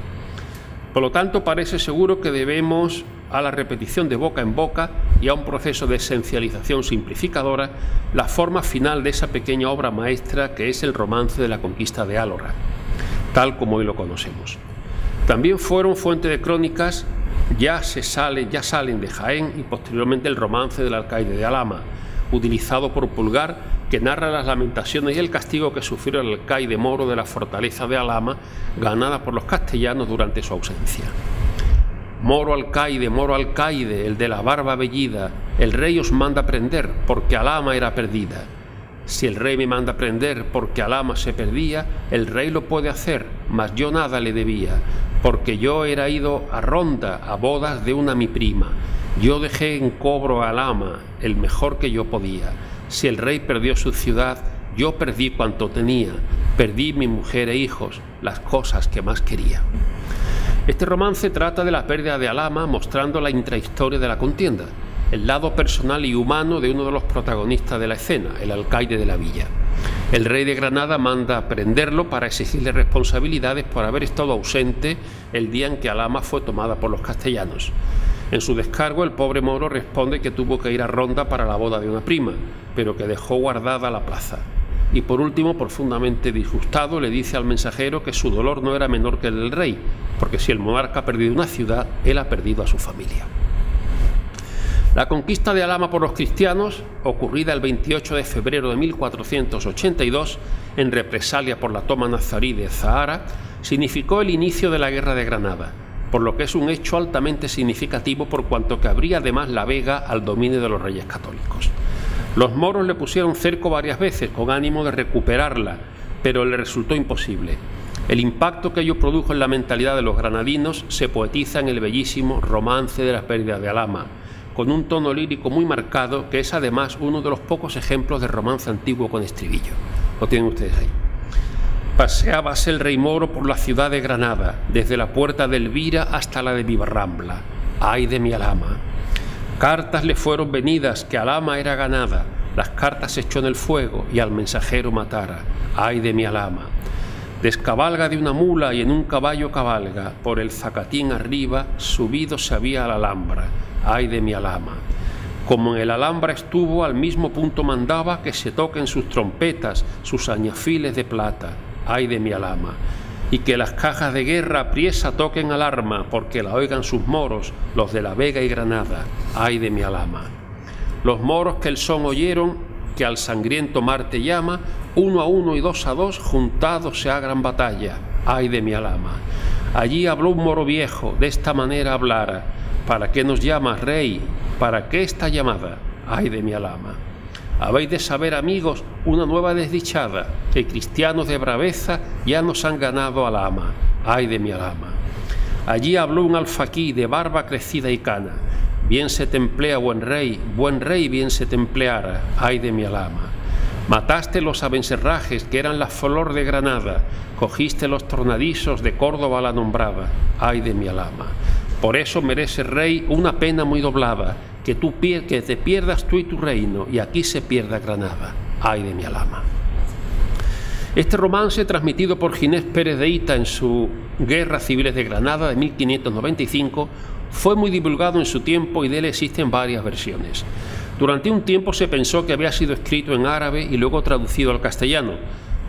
Por lo tanto, parece seguro que debemos a la repetición de boca en boca y a un proceso de esencialización simplificadora la forma final de esa pequeña obra maestra que es el romance de la conquista de Álora, tal como hoy lo conocemos. También fueron fuente de crónicas, ya salen de Jaén y posteriormente el romance del alcaide de Alhama, utilizado por Pulgar, que narra las lamentaciones y el castigo que sufrió el alcaide moro de la fortaleza de Alhama, ganada por los castellanos durante su ausencia. Moro alcaide, el de la barba vellida, el rey os manda prender, porque Alhama era perdida. Si el rey me manda prender porque Alhama se perdía, el rey lo puede hacer, mas yo nada le debía, porque yo era ido a Ronda, a bodas de una mi prima. Yo dejé en cobro a Alhama, el mejor que yo podía. Si el rey perdió su ciudad, yo perdí cuanto tenía, perdí mi mujer e hijos, las cosas que más quería. Este romance trata de la pérdida de Alhama, mostrando la intrahistoria de la contienda, el lado personal y humano de uno de los protagonistas de la escena, el alcaide de la villa. El rey de Granada manda prenderlo para exigirle responsabilidades por haber estado ausente el día en que Alhama fue tomada por los castellanos. En su descargo, el pobre moro responde que tuvo que ir a Ronda para la boda de una prima, pero que dejó guardada la plaza. Y por último, profundamente disgustado, le dice al mensajero que su dolor no era menor que el del rey, porque si el monarca ha perdido una ciudad, él ha perdido a su familia. La conquista de Alhama por los cristianos, ocurrida el 28 de febrero de 1482, en represalia por la toma nazarí de Zahara, significó el inicio de la Guerra de Granada, por lo que es un hecho altamente significativo por cuanto que abría además la Vega al dominio de los reyes católicos. Los moros le pusieron cerco varias veces con ánimo de recuperarla, pero le resultó imposible. El impacto que ello produjo en la mentalidad de los granadinos se poetiza en el bellísimo Romance de la pérdida de Alhama, con un tono lírico muy marcado que es además uno de los pocos ejemplos de romance antiguo con estribillo. Lo tienen ustedes ahí. Paseábase el rey moro por la ciudad de Granada, desde la puerta de Elvira hasta la de Vivarrambla. ¡Ay de mi Alhama! Cartas le fueron venidas que Alhama era ganada, las cartas echó en el fuego y al mensajero matara. ¡Ay de mi Alhama! Descabalga de una mula y en un caballo cabalga, por el zacatín arriba, subido se había a la Alhambra. ¡Ay de mi Alhama! Como en el Alhambra estuvo, al mismo punto mandaba que se toquen sus trompetas, sus añafiles de plata. ¡Ay de mi Alhama! Y que las cajas de guerra apriesa toquen alarma, porque la oigan sus moros, los de la Vega y Granada. ¡Ay de mi Alhama! Los moros que el son oyeron, que al sangriento mar te llama, 1 a 1 y 2 a 2, juntados se hagan batalla, ay de mi alama. Allí habló un moro viejo, de esta manera hablara, ¿para qué nos llamas, rey? ¿Para qué esta llamada? Ay de mi alama. Habéis de saber, amigos, una nueva desdichada, que cristianos de braveza ya nos han ganado al ama, ay de mi alama. Allí habló un alfaquí de barba crecida y cana, bien se te emplea, buen rey, bien se te empleara, ay de mi alama. Mataste los abencerrajes, que eran la flor de Granada, cogiste los tornadizos de Córdoba la nombrada, ay de mi alama. Por eso merece, rey, una pena muy doblada, que te pierdas tú y tu reino, y aquí se pierda Granada, ay de mi alama. Este romance, transmitido por Ginés Pérez de Hita en su Guerras Civiles de Granada de 1595, fue muy divulgado en su tiempo y de él existen varias versiones. Durante un tiempo se pensó que había sido escrito en árabe y luego traducido al castellano,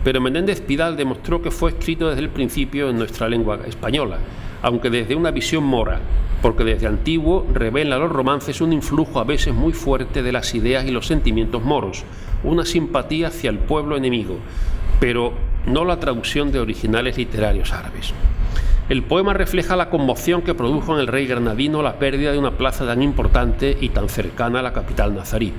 pero Menéndez Pidal demostró que fue escrito desde el principio en nuestra lengua española, aunque desde una visión mora, porque desde antiguo revela los romances un influjo a veces muy fuerte de las ideas y los sentimientos moros, una simpatía hacia el pueblo enemigo, pero no la traducción de originales literarios árabes. El poema refleja la conmoción que produjo en el rey granadino la pérdida de una plaza tan importante y tan cercana a la capital nazarí.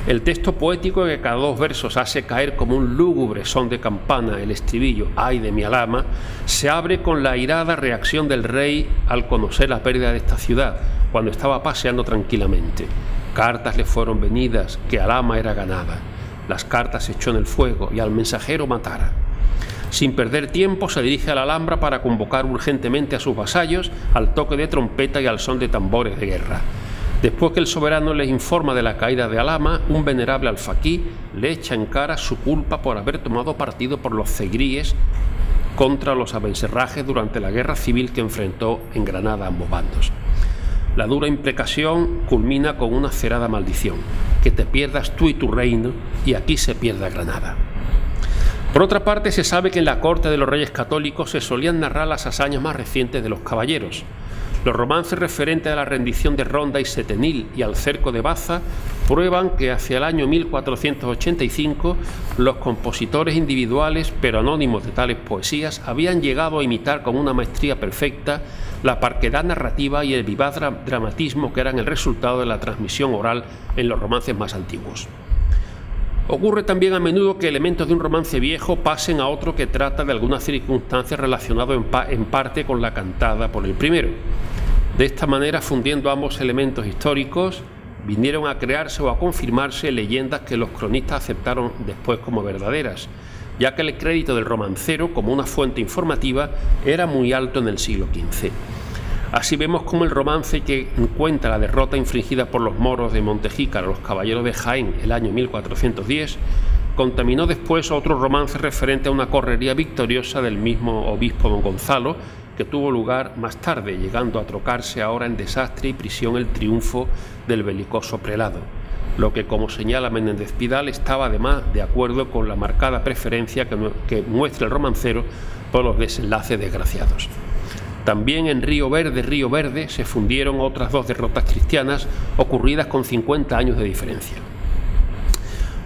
El texto poético, que cada 2 versos hace caer como un lúgubre son de campana el estribillo «ay de mi alama», se abre con la airada reacción del rey al conocer la pérdida de esta ciudad, cuando estaba paseando tranquilamente. Cartas le fueron venidas, que Alhama era ganada. Las cartas echó en el fuego y al mensajero matara. Sin perder tiempo se dirige a la Alhambra para convocar urgentemente a sus vasallos al toque de trompeta y al son de tambores de guerra. Después que el soberano les informa de la caída de Alhama, un venerable alfaquí le echa en cara su culpa por haber tomado partido por los zegríes contra los abencerrajes durante la guerra civil que enfrentó en Granada ambos bandos. La dura imprecación culmina con una cerada maldición: que te pierdas tú y tu reino, y aquí se pierda Granada. Por otra parte, se sabe que en la corte de los reyes católicos se solían narrar las hazañas más recientes de los caballeros. Los romances referentes a la rendición de Ronda y Setenil y al cerco de Baza prueban que hacia el año 1485 los compositores individuales pero anónimos de tales poesías habían llegado a imitar con una maestría perfecta la parquedad narrativa y el vivaz dramatismo que eran el resultado de la transmisión oral en los romances más antiguos. Ocurre también a menudo que elementos de un romance viejo pasen a otro que trata de alguna circunstancia relacionada en parte con la cantada por el primero. De esta manera, fundiendo ambos elementos históricos, vinieron a crearse o a confirmarse leyendas que los cronistas aceptaron después como verdaderas, ya que el crédito del romancero como una fuente informativa era muy alto en el siglo XV. Así vemos cómo el romance que cuenta la derrota infligida por los moros de Montejícar a los caballeros de Jaén el año 1410 contaminó después otro romance referente a una correría victoriosa del mismo obispo don Gonzalo, que tuvo lugar más tarde, llegando a trocarse ahora en desastre y prisión el triunfo del belicoso prelado, lo que, como señala Menéndez Pidal, estaba además de acuerdo con la marcada preferencia que muestra el romancero por los desenlaces desgraciados. También en Río Verde, se fundieron otras 2 derrotas cristianas ocurridas con 50 años de diferencia.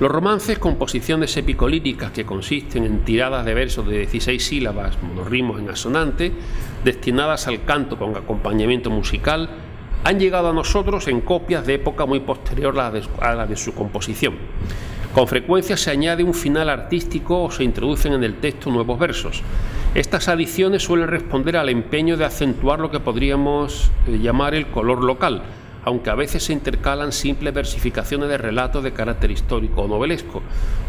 Los romances, composiciones épico-líricas que consisten en tiradas de versos de 16 sílabas, monorritmos en asonante, destinadas al canto con acompañamiento musical, han llegado a nosotros en copias de época muy posterior a la de su composición. Con frecuencia se añade un final artístico o se introducen en el texto nuevos versos. Estas adiciones suelen responder al empeño de acentuar lo que podríamos llamar el color local, aunque a veces se intercalan simples versificaciones de relatos de carácter histórico o novelesco,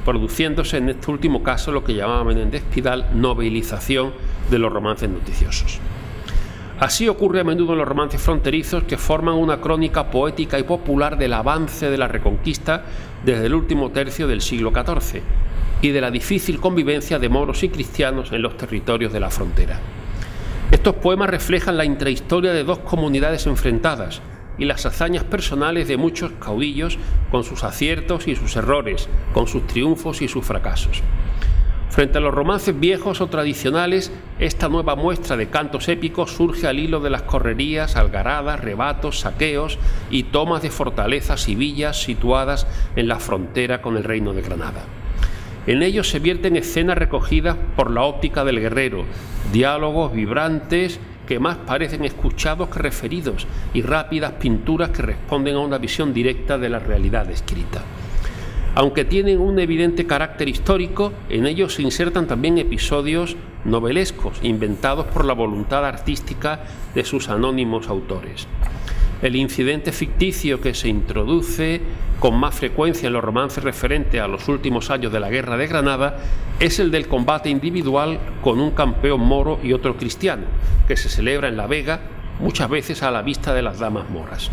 produciéndose en este último caso lo que llamaba Menéndez Pidal novelización de los romances noticiosos. Así ocurre a menudo en los romances fronterizos, que forman una crónica poética y popular del avance de la Reconquista desde el último tercio del siglo XIV y de la difícil convivencia de moros y cristianos en los territorios de la frontera. Estos poemas reflejan la intrahistoria de 2 comunidades enfrentadas y las hazañas personales de muchos caudillos, con sus aciertos y sus errores, con sus triunfos y sus fracasos. Frente a los romances viejos o tradicionales, esta nueva muestra de cantos épicos surge al hilo de las correrías, algaradas, rebatos, saqueos y tomas de fortalezas y villas situadas en la frontera con el Reino de Granada. En ellos se vierten escenas recogidas por la óptica del guerrero, diálogos vibrantes que más parecen escuchados que referidos y rápidas pinturas que responden a una visión directa de la realidad descrita. Aunque tienen un evidente carácter histórico, en ellos se insertan también episodios novelescos inventados por la voluntad artística de sus anónimos autores. El incidente ficticio que se introduce con más frecuencia en los romances referentes a los últimos años de la Guerra de Granada es el del combate individual con un campeón moro y otro cristiano, que se celebra en La Vega, muchas veces a la vista de las damas moras.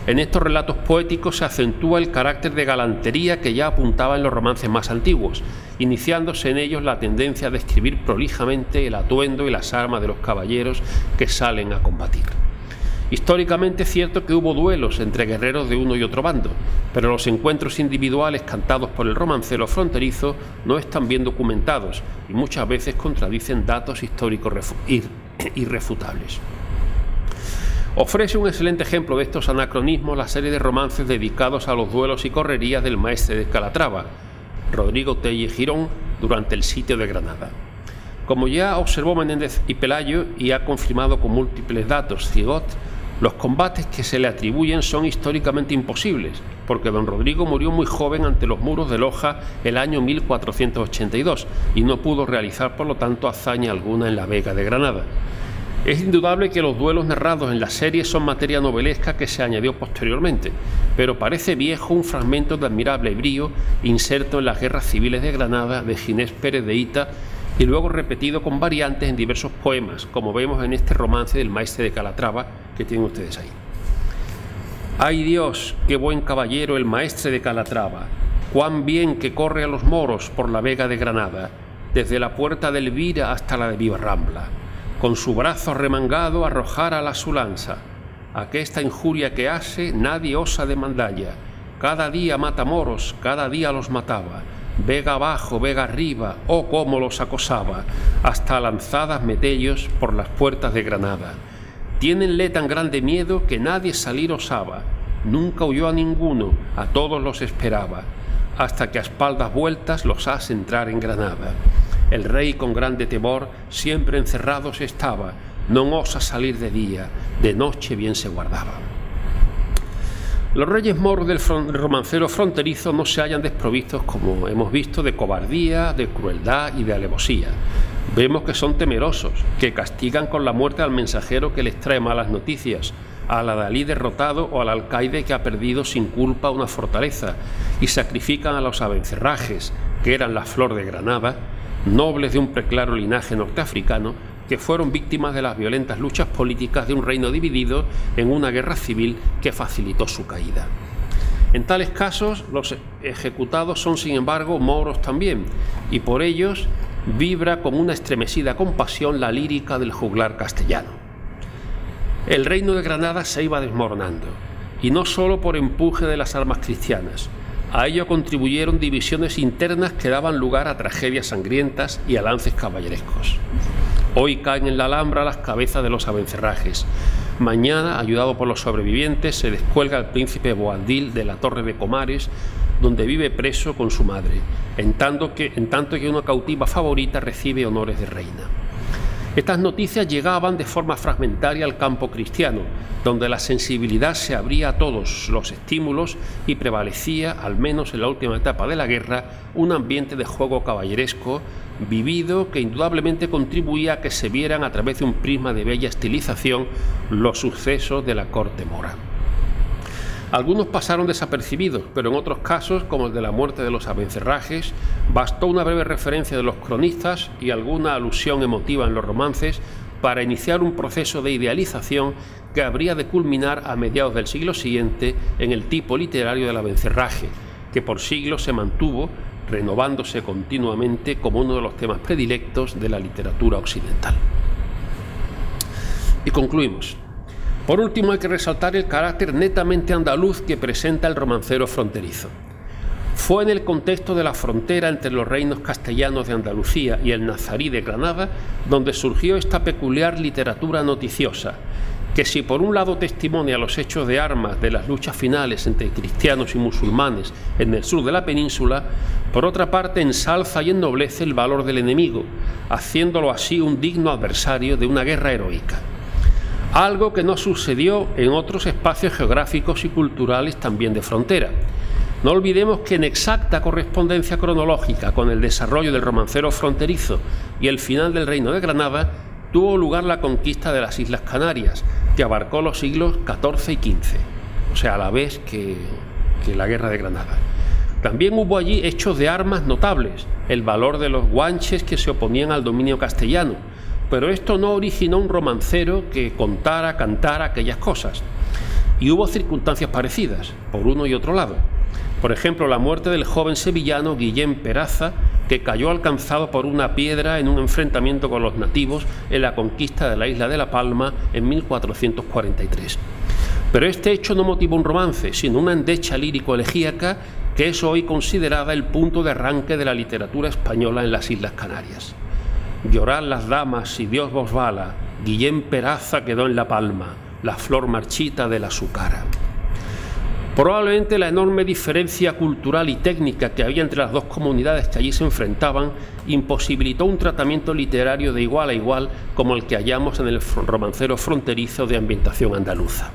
En estos relatos poéticos se acentúa el carácter de galantería que ya apuntaba en los romances más antiguos, iniciándose en ellos la tendencia a describir prolijamente el atuendo y las armas de los caballeros que salen a combatir. Históricamente es cierto que hubo duelos entre guerreros de uno y otro bando, pero los encuentros individuales cantados por el romancero fronterizo no están bien documentados y muchas veces contradicen datos históricos irrefutables. Ofrece un excelente ejemplo de estos anacronismos la serie de romances dedicados a los duelos y correrías del maestre de Calatrava, Rodrigo Telle Girón, durante el sitio de Granada. Como ya observó Menéndez y Pelayo y ha confirmado con múltiples datos Cigot, los combates que se le atribuyen son históricamente imposibles, porque don Rodrigo murió muy joven ante los muros de Loja el año 1482 y no pudo realizar por lo tanto hazaña alguna en la Vega de Granada. Es indudable que los duelos narrados en la serie son materia novelesca que se añadió posteriormente, pero parece viejo un fragmento de admirable brío inserto en las guerras civiles de Granada de Ginés Pérez de Hita y luego repetido con variantes en diversos poemas, como vemos en este romance del maestre de Calatrava que tienen ustedes ahí. ¡Ay Dios, qué buen caballero el maestre de Calatrava! ¡Cuán bien que corre a los moros por la Vega de Granada, desde la puerta de Elvira hasta la de Vivarrambla! Con su brazo remangado arrojara la su lanza. Aquesta injuria que hace nadie osa demandalla. Cada día mata moros, cada día los mataba. Vega abajo, vega arriba, oh cómo los acosaba, hasta lanzadas metellos por las puertas de Granada. Tiénenle tan grande miedo que nadie salir osaba. Nunca huyó a ninguno, a todos los esperaba, hasta que a espaldas vueltas los hace entrar en Granada. El rey con grande temor siempre encerrado se estaba, no osa salir de día, de noche bien se guardaba. Los reyes moros del romancero fronterizo no se hallan desprovistos, como hemos visto, de cobardía, de crueldad y de alevosía. Vemos que son temerosos, que castigan con la muerte al mensajero que les trae malas noticias, al adalí derrotado o al alcaide que ha perdido sin culpa una fortaleza, y sacrifican a los abencerrajes, que eran la flor de Granada, nobles de un preclaro linaje norteafricano, que fueron víctimas de las violentas luchas políticas de un reino dividido en una guerra civil que facilitó su caída. En tales casos, los ejecutados son, sin embargo, moros también, y por ellos vibra con una estremecida compasión la lírica del juglar castellano. El reino de Granada se iba desmoronando, y no solo por empuje de las armas cristianas. A ello contribuyeron divisiones internas que daban lugar a tragedias sangrientas y a lances caballerescos. Hoy caen en la Alhambra las cabezas de los abencerrajes. Mañana, ayudado por los sobrevivientes, se descuelga el príncipe Boabdil de la Torre de Comares, donde vive preso con su madre, en tanto que una cautiva favorita recibe honores de reina. Estas noticias llegaban de forma fragmentaria al campo cristiano, donde la sensibilidad se abría a todos los estímulos y prevalecía, al menos en la última etapa de la guerra, un ambiente de juego caballeresco vivido que indudablemente contribuía a que se vieran a través de un prisma de bella estilización los sucesos de la corte mora. Algunos pasaron desapercibidos, pero en otros casos, como el de la muerte de los abencerrajes, bastó una breve referencia de los cronistas y alguna alusión emotiva en los romances para iniciar un proceso de idealización que habría de culminar a mediados del siglo siguiente en el tipo literario del abencerraje, que por siglos se mantuvo, renovándose continuamente como uno de los temas predilectos de la literatura occidental. Y concluimos. Por último, hay que resaltar el carácter netamente andaluz que presenta el romancero fronterizo. Fue en el contexto de la frontera entre los reinos castellanos de Andalucía y el nazarí de Granada donde surgió esta peculiar literatura noticiosa, que si por un lado testimonia los hechos de armas de las luchas finales entre cristianos y musulmanes en el sur de la península, por otra parte ensalza y ennoblece el valor del enemigo, haciéndolo así un digno adversario de una guerra heroica. Algo que no sucedió en otros espacios geográficos y culturales también de frontera. No olvidemos que en exacta correspondencia cronológica con el desarrollo del romancero fronterizo y el final del Reino de Granada, tuvo lugar la conquista de las Islas Canarias, que abarcó los siglos XIV y XV, o sea, a la vez que la Guerra de Granada. También hubo allí hechos de armas notables, el valor de los guanches que se oponían al dominio castellano, pero esto no originó un romancero que contara, cantara aquellas cosas. Y hubo circunstancias parecidas, por uno y otro lado. Por ejemplo, la muerte del joven sevillano Guillén Peraza, que cayó alcanzado por una piedra en un enfrentamiento con los nativos en la conquista de la isla de La Palma en 1443. Pero este hecho no motivó un romance, sino una endecha lírico-elegíaca que es hoy considerada el punto de arranque de la literatura española en las Islas Canarias. Llorad las damas si Dios vos vala, Guillén Peraza quedó en La Palma, la flor marchita de la azucara. Probablemente la enorme diferencia cultural y técnica que había entre las dos comunidades que allí se enfrentaban imposibilitó un tratamiento literario de igual a igual como el que hallamos en el romancero fronterizo de ambientación andaluza.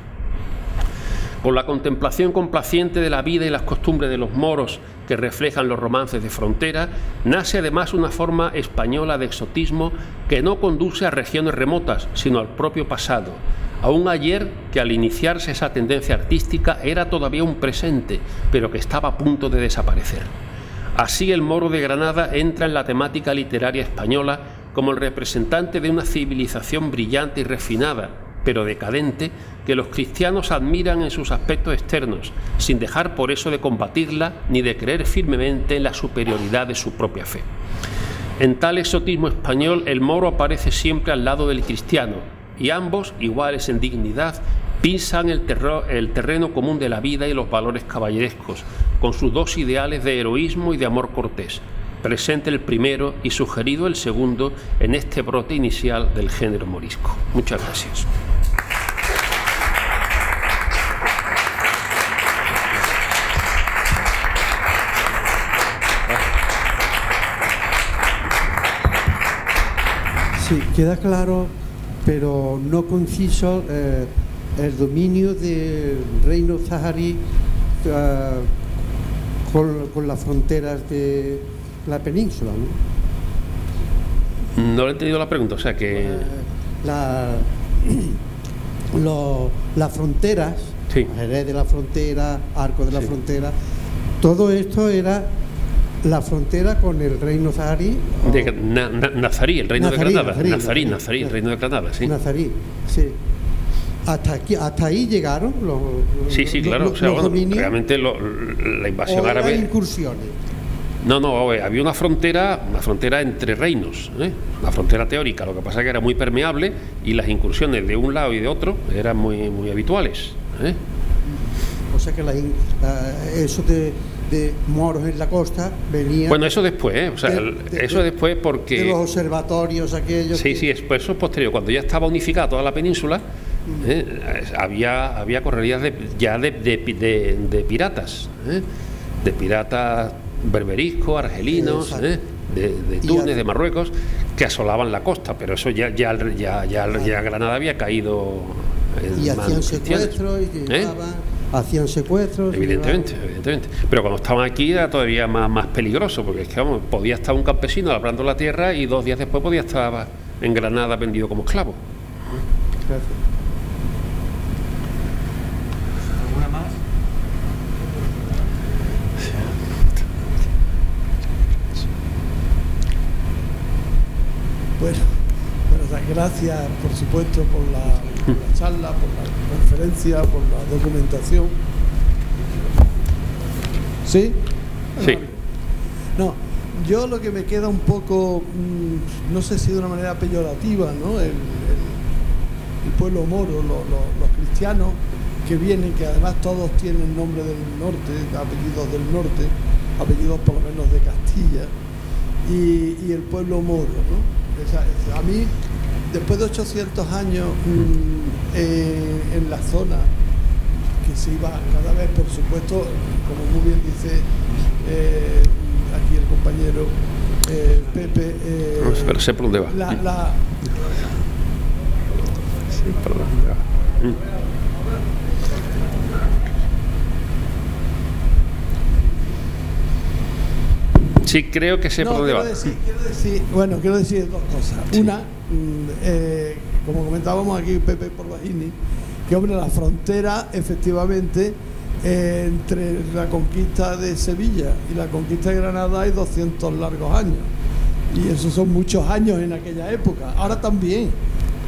Con la contemplación complaciente de la vida y las costumbres de los moros que reflejan los romances de frontera, nace además una forma española de exotismo que no conduce a regiones remotas, sino al propio pasado, a un ayer que al iniciarse esa tendencia artística era todavía un presente, pero que estaba a punto de desaparecer. Así el moro de Granada entra en la temática literaria española como el representante de una civilización brillante y refinada, pero decadente, que los cristianos admiran en sus aspectos externos, sin dejar por eso de combatirla ni de creer firmemente en la superioridad de su propia fe. En tal exotismo español, el moro aparece siempre al lado del cristiano, y ambos, iguales en dignidad, pisan el terreno común de la vida y los valores caballerescos, con sus dos ideales de heroísmo y de amor cortés, presente el primero y sugerido el segundo en este brote inicial del género morisco. Muchas gracias. Sí, queda claro, pero no conciso, el dominio del reino zaharí con las fronteras de la península, ¿no? No le he entendido la pregunta, o sea que... las fronteras, sí. Jerez de la frontera, Arco de la frontera, todo esto era la frontera con el reino zaharí. Nazarí, el reino de Granada. Nazarí, el reino de Granada, sí. Nazarí, sí. Hasta ahí llegaron los Sí, claro. O sea, bueno, realmente la invasión árabe. Las incursiones. No, había una frontera entre reinos, una frontera teórica. Lo que pasa es que era muy permeable y las incursiones de un lado y de otro eran muy habituales. O sea que eso de moros en la costa venía... Bueno, eso después, eso después porque... De los observatorios aquellos... Sí, eso es posterior. Cuando ya estaba unificada toda la península, había correrías de piratas, de piratas berberiscos, argelinos, de Túnez, de Marruecos, que asolaban la costa, pero eso ya Granada había caído en y hacían secuestros y llevaban... Hacían secuestros. Evidentemente. Pero cuando estaban aquí era todavía más peligroso, porque es que podía estar un campesino labrando la tierra y 2 días después podía estar en Granada vendido como esclavo. Gracias. ¿Alguna más? Bueno, gracias por supuesto por la charla, por la conferencia, por la documentación. ¿Sí? Sí. No, yo lo que me queda un poco, no sé si de una manera peyorativa, ¿no? El pueblo moro, los cristianos que vienen, que además todos tienen nombre del norte, apellidos del norte, apellidos por lo menos de Castilla, y el pueblo moro, ¿no? A mí, después de 800 años en la zona, que se iba cada vez, por supuesto, como muy bien dice aquí el compañero Pepe, pero sé por dónde va. Sí, por dónde va. Sí, creo que sé por dónde va. Quiero decir dos cosas. Sí. Una, como comentábamos aquí Pepe Porvagini, que hombre, la frontera efectivamente entre la conquista de Sevilla y la conquista de Granada hay 200 largos años, y esos son muchos años en aquella época. Ahora también,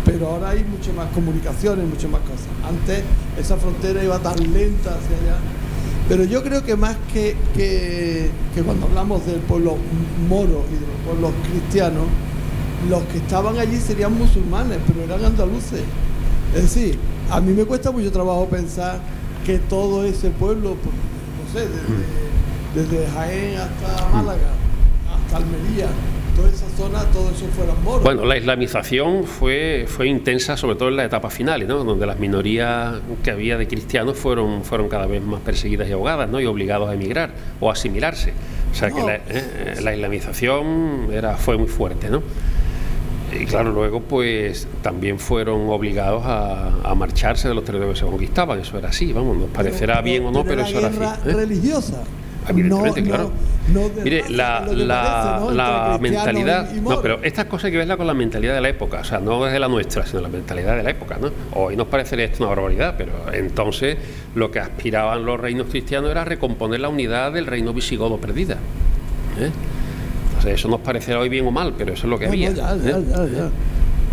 pero ahora hay mucho más comunicaciones, mucho más cosas. Antes esa frontera iba tan lenta hacia allá. Pero yo creo que más que cuando hablamos del pueblo moro y de los pueblos cristianos, los que estaban allí serían musulmanes, pero eran andaluces. Es decir, a mí me cuesta mucho trabajo pensar que todo ese pueblo, no sé, desde Jaén hasta Málaga, hasta Almería, toda esa zona, todo eso fueran moros. Bueno, la islamización fue intensa, sobre todo en las etapas finales, ¿no? Donde las minorías que había de cristianos fueron cada vez más perseguidas y ahogadas, ¿no? Y obligados a emigrar o a asimilarse. O sea que la islamización fue muy fuerte, ¿no? Y claro, luego pues también fueron obligados a marcharse de los territorios que se conquistaban. Eso era así, vamos, nos parecerá bien o no, pero eso era así. Religiosa. Evidentemente, claro. Mire, la mentalidad, no, pero estas cosas hay que verlas con la mentalidad de la época, o sea, no es de la nuestra, sino la mentalidad de la época, ¿no? Hoy nos parecería esto una barbaridad, pero entonces lo que aspiraban los reinos cristianos era recomponer la unidad del reino visigodo perdida, ¿eh? Entonces eso nos parecerá hoy bien o mal, pero eso es lo que había. Ya.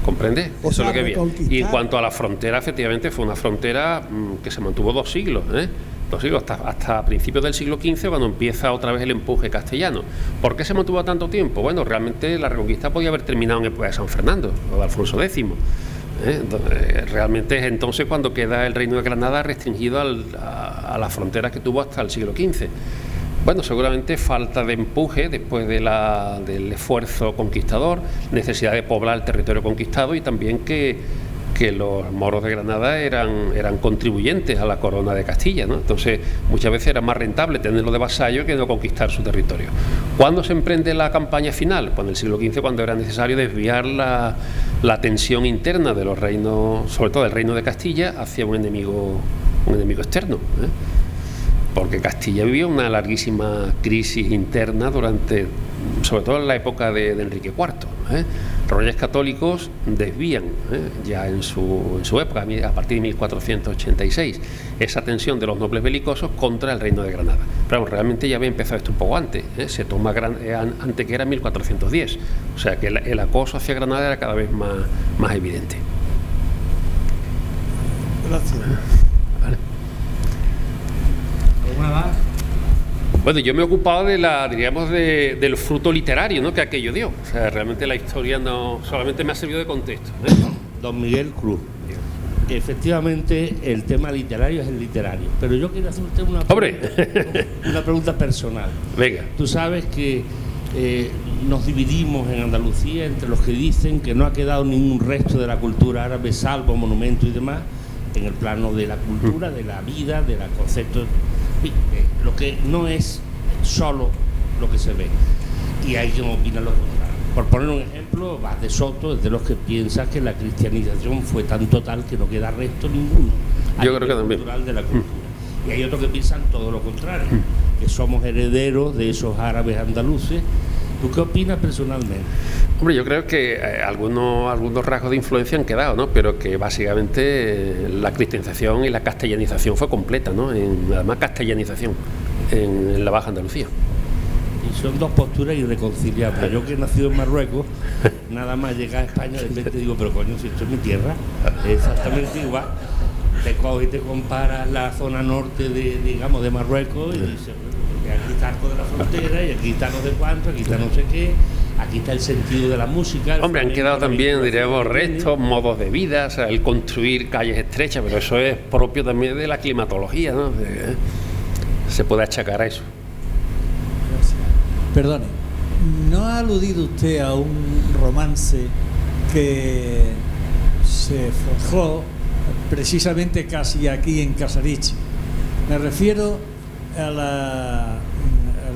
¿Comprende? Eso es lo que había. Y en cuanto a la frontera, efectivamente fue una frontera que se mantuvo 2 siglos, ¿eh? 2 siglos, hasta principios del siglo XV, cuando empieza otra vez el empuje castellano. ¿Por qué se mantuvo tanto tiempo? Bueno, realmente la Reconquista podía haber terminado en época de San Fernando o de Alfonso X. Entonces, realmente es entonces cuando queda el reino de Granada restringido a las fronteras que tuvo hasta el siglo XV. Bueno, seguramente falta de empuje después del esfuerzo conquistador, necesidad de poblar el territorio conquistado, y también que los moros de Granada eran contribuyentes a la corona de Castilla, ¿no? Entonces muchas veces era más rentable tenerlo de vasallo que no conquistar su territorio. ¿Cuándo se emprende la campaña final? Pues en el siglo XV, cuando era necesario desviar la tensión interna de los reinos, sobre todo del reino de Castilla, hacia un enemigo externo, ¿eh? Porque Castilla vivió una larguísima crisis interna sobre todo en la época de Enrique IV, ¿eh? Los reyes católicos desvían, ya en su época, a partir de 1486, esa tensión de los nobles belicosos contra el reino de Granada. Pero bueno, realmente ya había empezado esto un poco antes, se toma antes, que era 1410, o sea que el acoso hacia Granada era cada vez más evidente. Gracias. Vale. ¿Alguna más? Bueno, yo me he ocupado del fruto literario, ¿no?, que aquello dio. O sea, realmente la historia no solamente me ha servido de contexto, ¿eh? Don Miguel Cruz. Efectivamente, el tema literario es el literario. Pero yo quiero hacer usted una pregunta personal. Venga. Tú sabes que nos dividimos en Andalucía entre los que dicen que no ha quedado ningún resto de la cultura árabe, salvo monumentos y demás, en el plano de la cultura, de la vida, de los conceptos. Lo que no es solo lo que se ve, y hay quien opina lo contrario. Por poner un ejemplo, Vaz de Soto es de los que piensa que la cristianización fue tan total que no queda resto ninguno. Yo creo que también. Cultural de la cultura. Y hay otros que piensan todo lo contrario, que somos herederos de esos árabes andaluces. ¿Tú qué opinas personalmente? Hombre, yo creo que algunos rasgos de influencia han quedado, ¿no? Pero que básicamente la cristianización y la castellanización fue completa, ¿no? Además, castellanización en la Baja Andalucía. Y son dos posturas irreconciliables. Yo que he nacido en Marruecos, nada más llegar a España, de repente digo, pero coño, si esto es mi tierra, es exactamente igual. Te coges y te comparas la zona norte de Marruecos y dices, aquí está algo de la frontera y aquí está no sé cuánto, aquí está no sé qué, aquí está el sentido de la música. Hombre, han quedado también, diríamos, restos, modos de vida, o sea, el construir calles estrechas, pero eso es propio también de la climatología, ¿no? Se puede achacar a eso. Perdone, ¿no ha aludido usted a un romance que se forjó precisamente casi aquí en Casariche? Me refiero al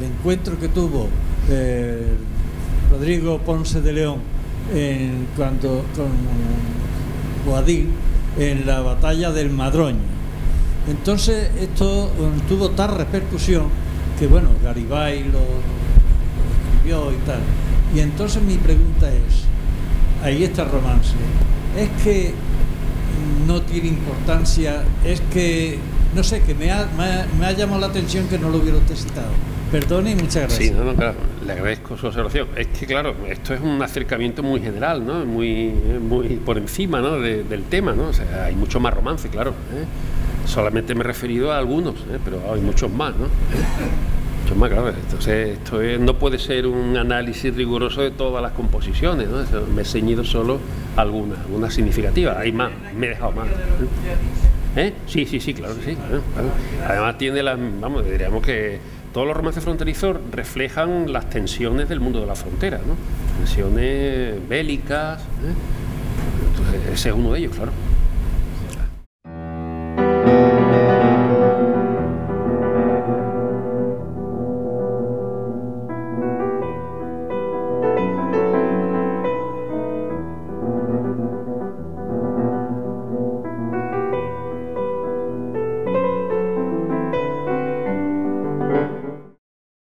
encuentro que tuvo Rodrigo Ponce de León con Boadín en la batalla del Madroño. Entonces esto tuvo tal repercusión que, bueno, Garibay lo escribió y tal. Y entonces mi pregunta es, ahí está el romance, ¿es que no tiene importancia? Es que, no sé, que me ha llamado la atención que no lo hubiera usted citado. Perdone y muchas gracias. Sí, no, claro, le agradezco su observación. Es que, claro, esto es un acercamiento muy general, ¿no? Muy por encima, ¿no? del tema, ¿no? O sea, hay mucho más romance, claro, ¿eh? Solamente me he referido a algunos, pero hay muchos más, ¿no? Muchos más, claro. Entonces, no puede ser un análisis riguroso de todas las composiciones, ¿no? Me he ceñido solo algunas significativas. Hay más, me he dejado más. Sí, claro que sí. Claro. Además tiene diríamos que todos los romances fronterizos reflejan las tensiones del mundo de la frontera, ¿no? Tensiones bélicas, Entonces, ese es uno de ellos, claro.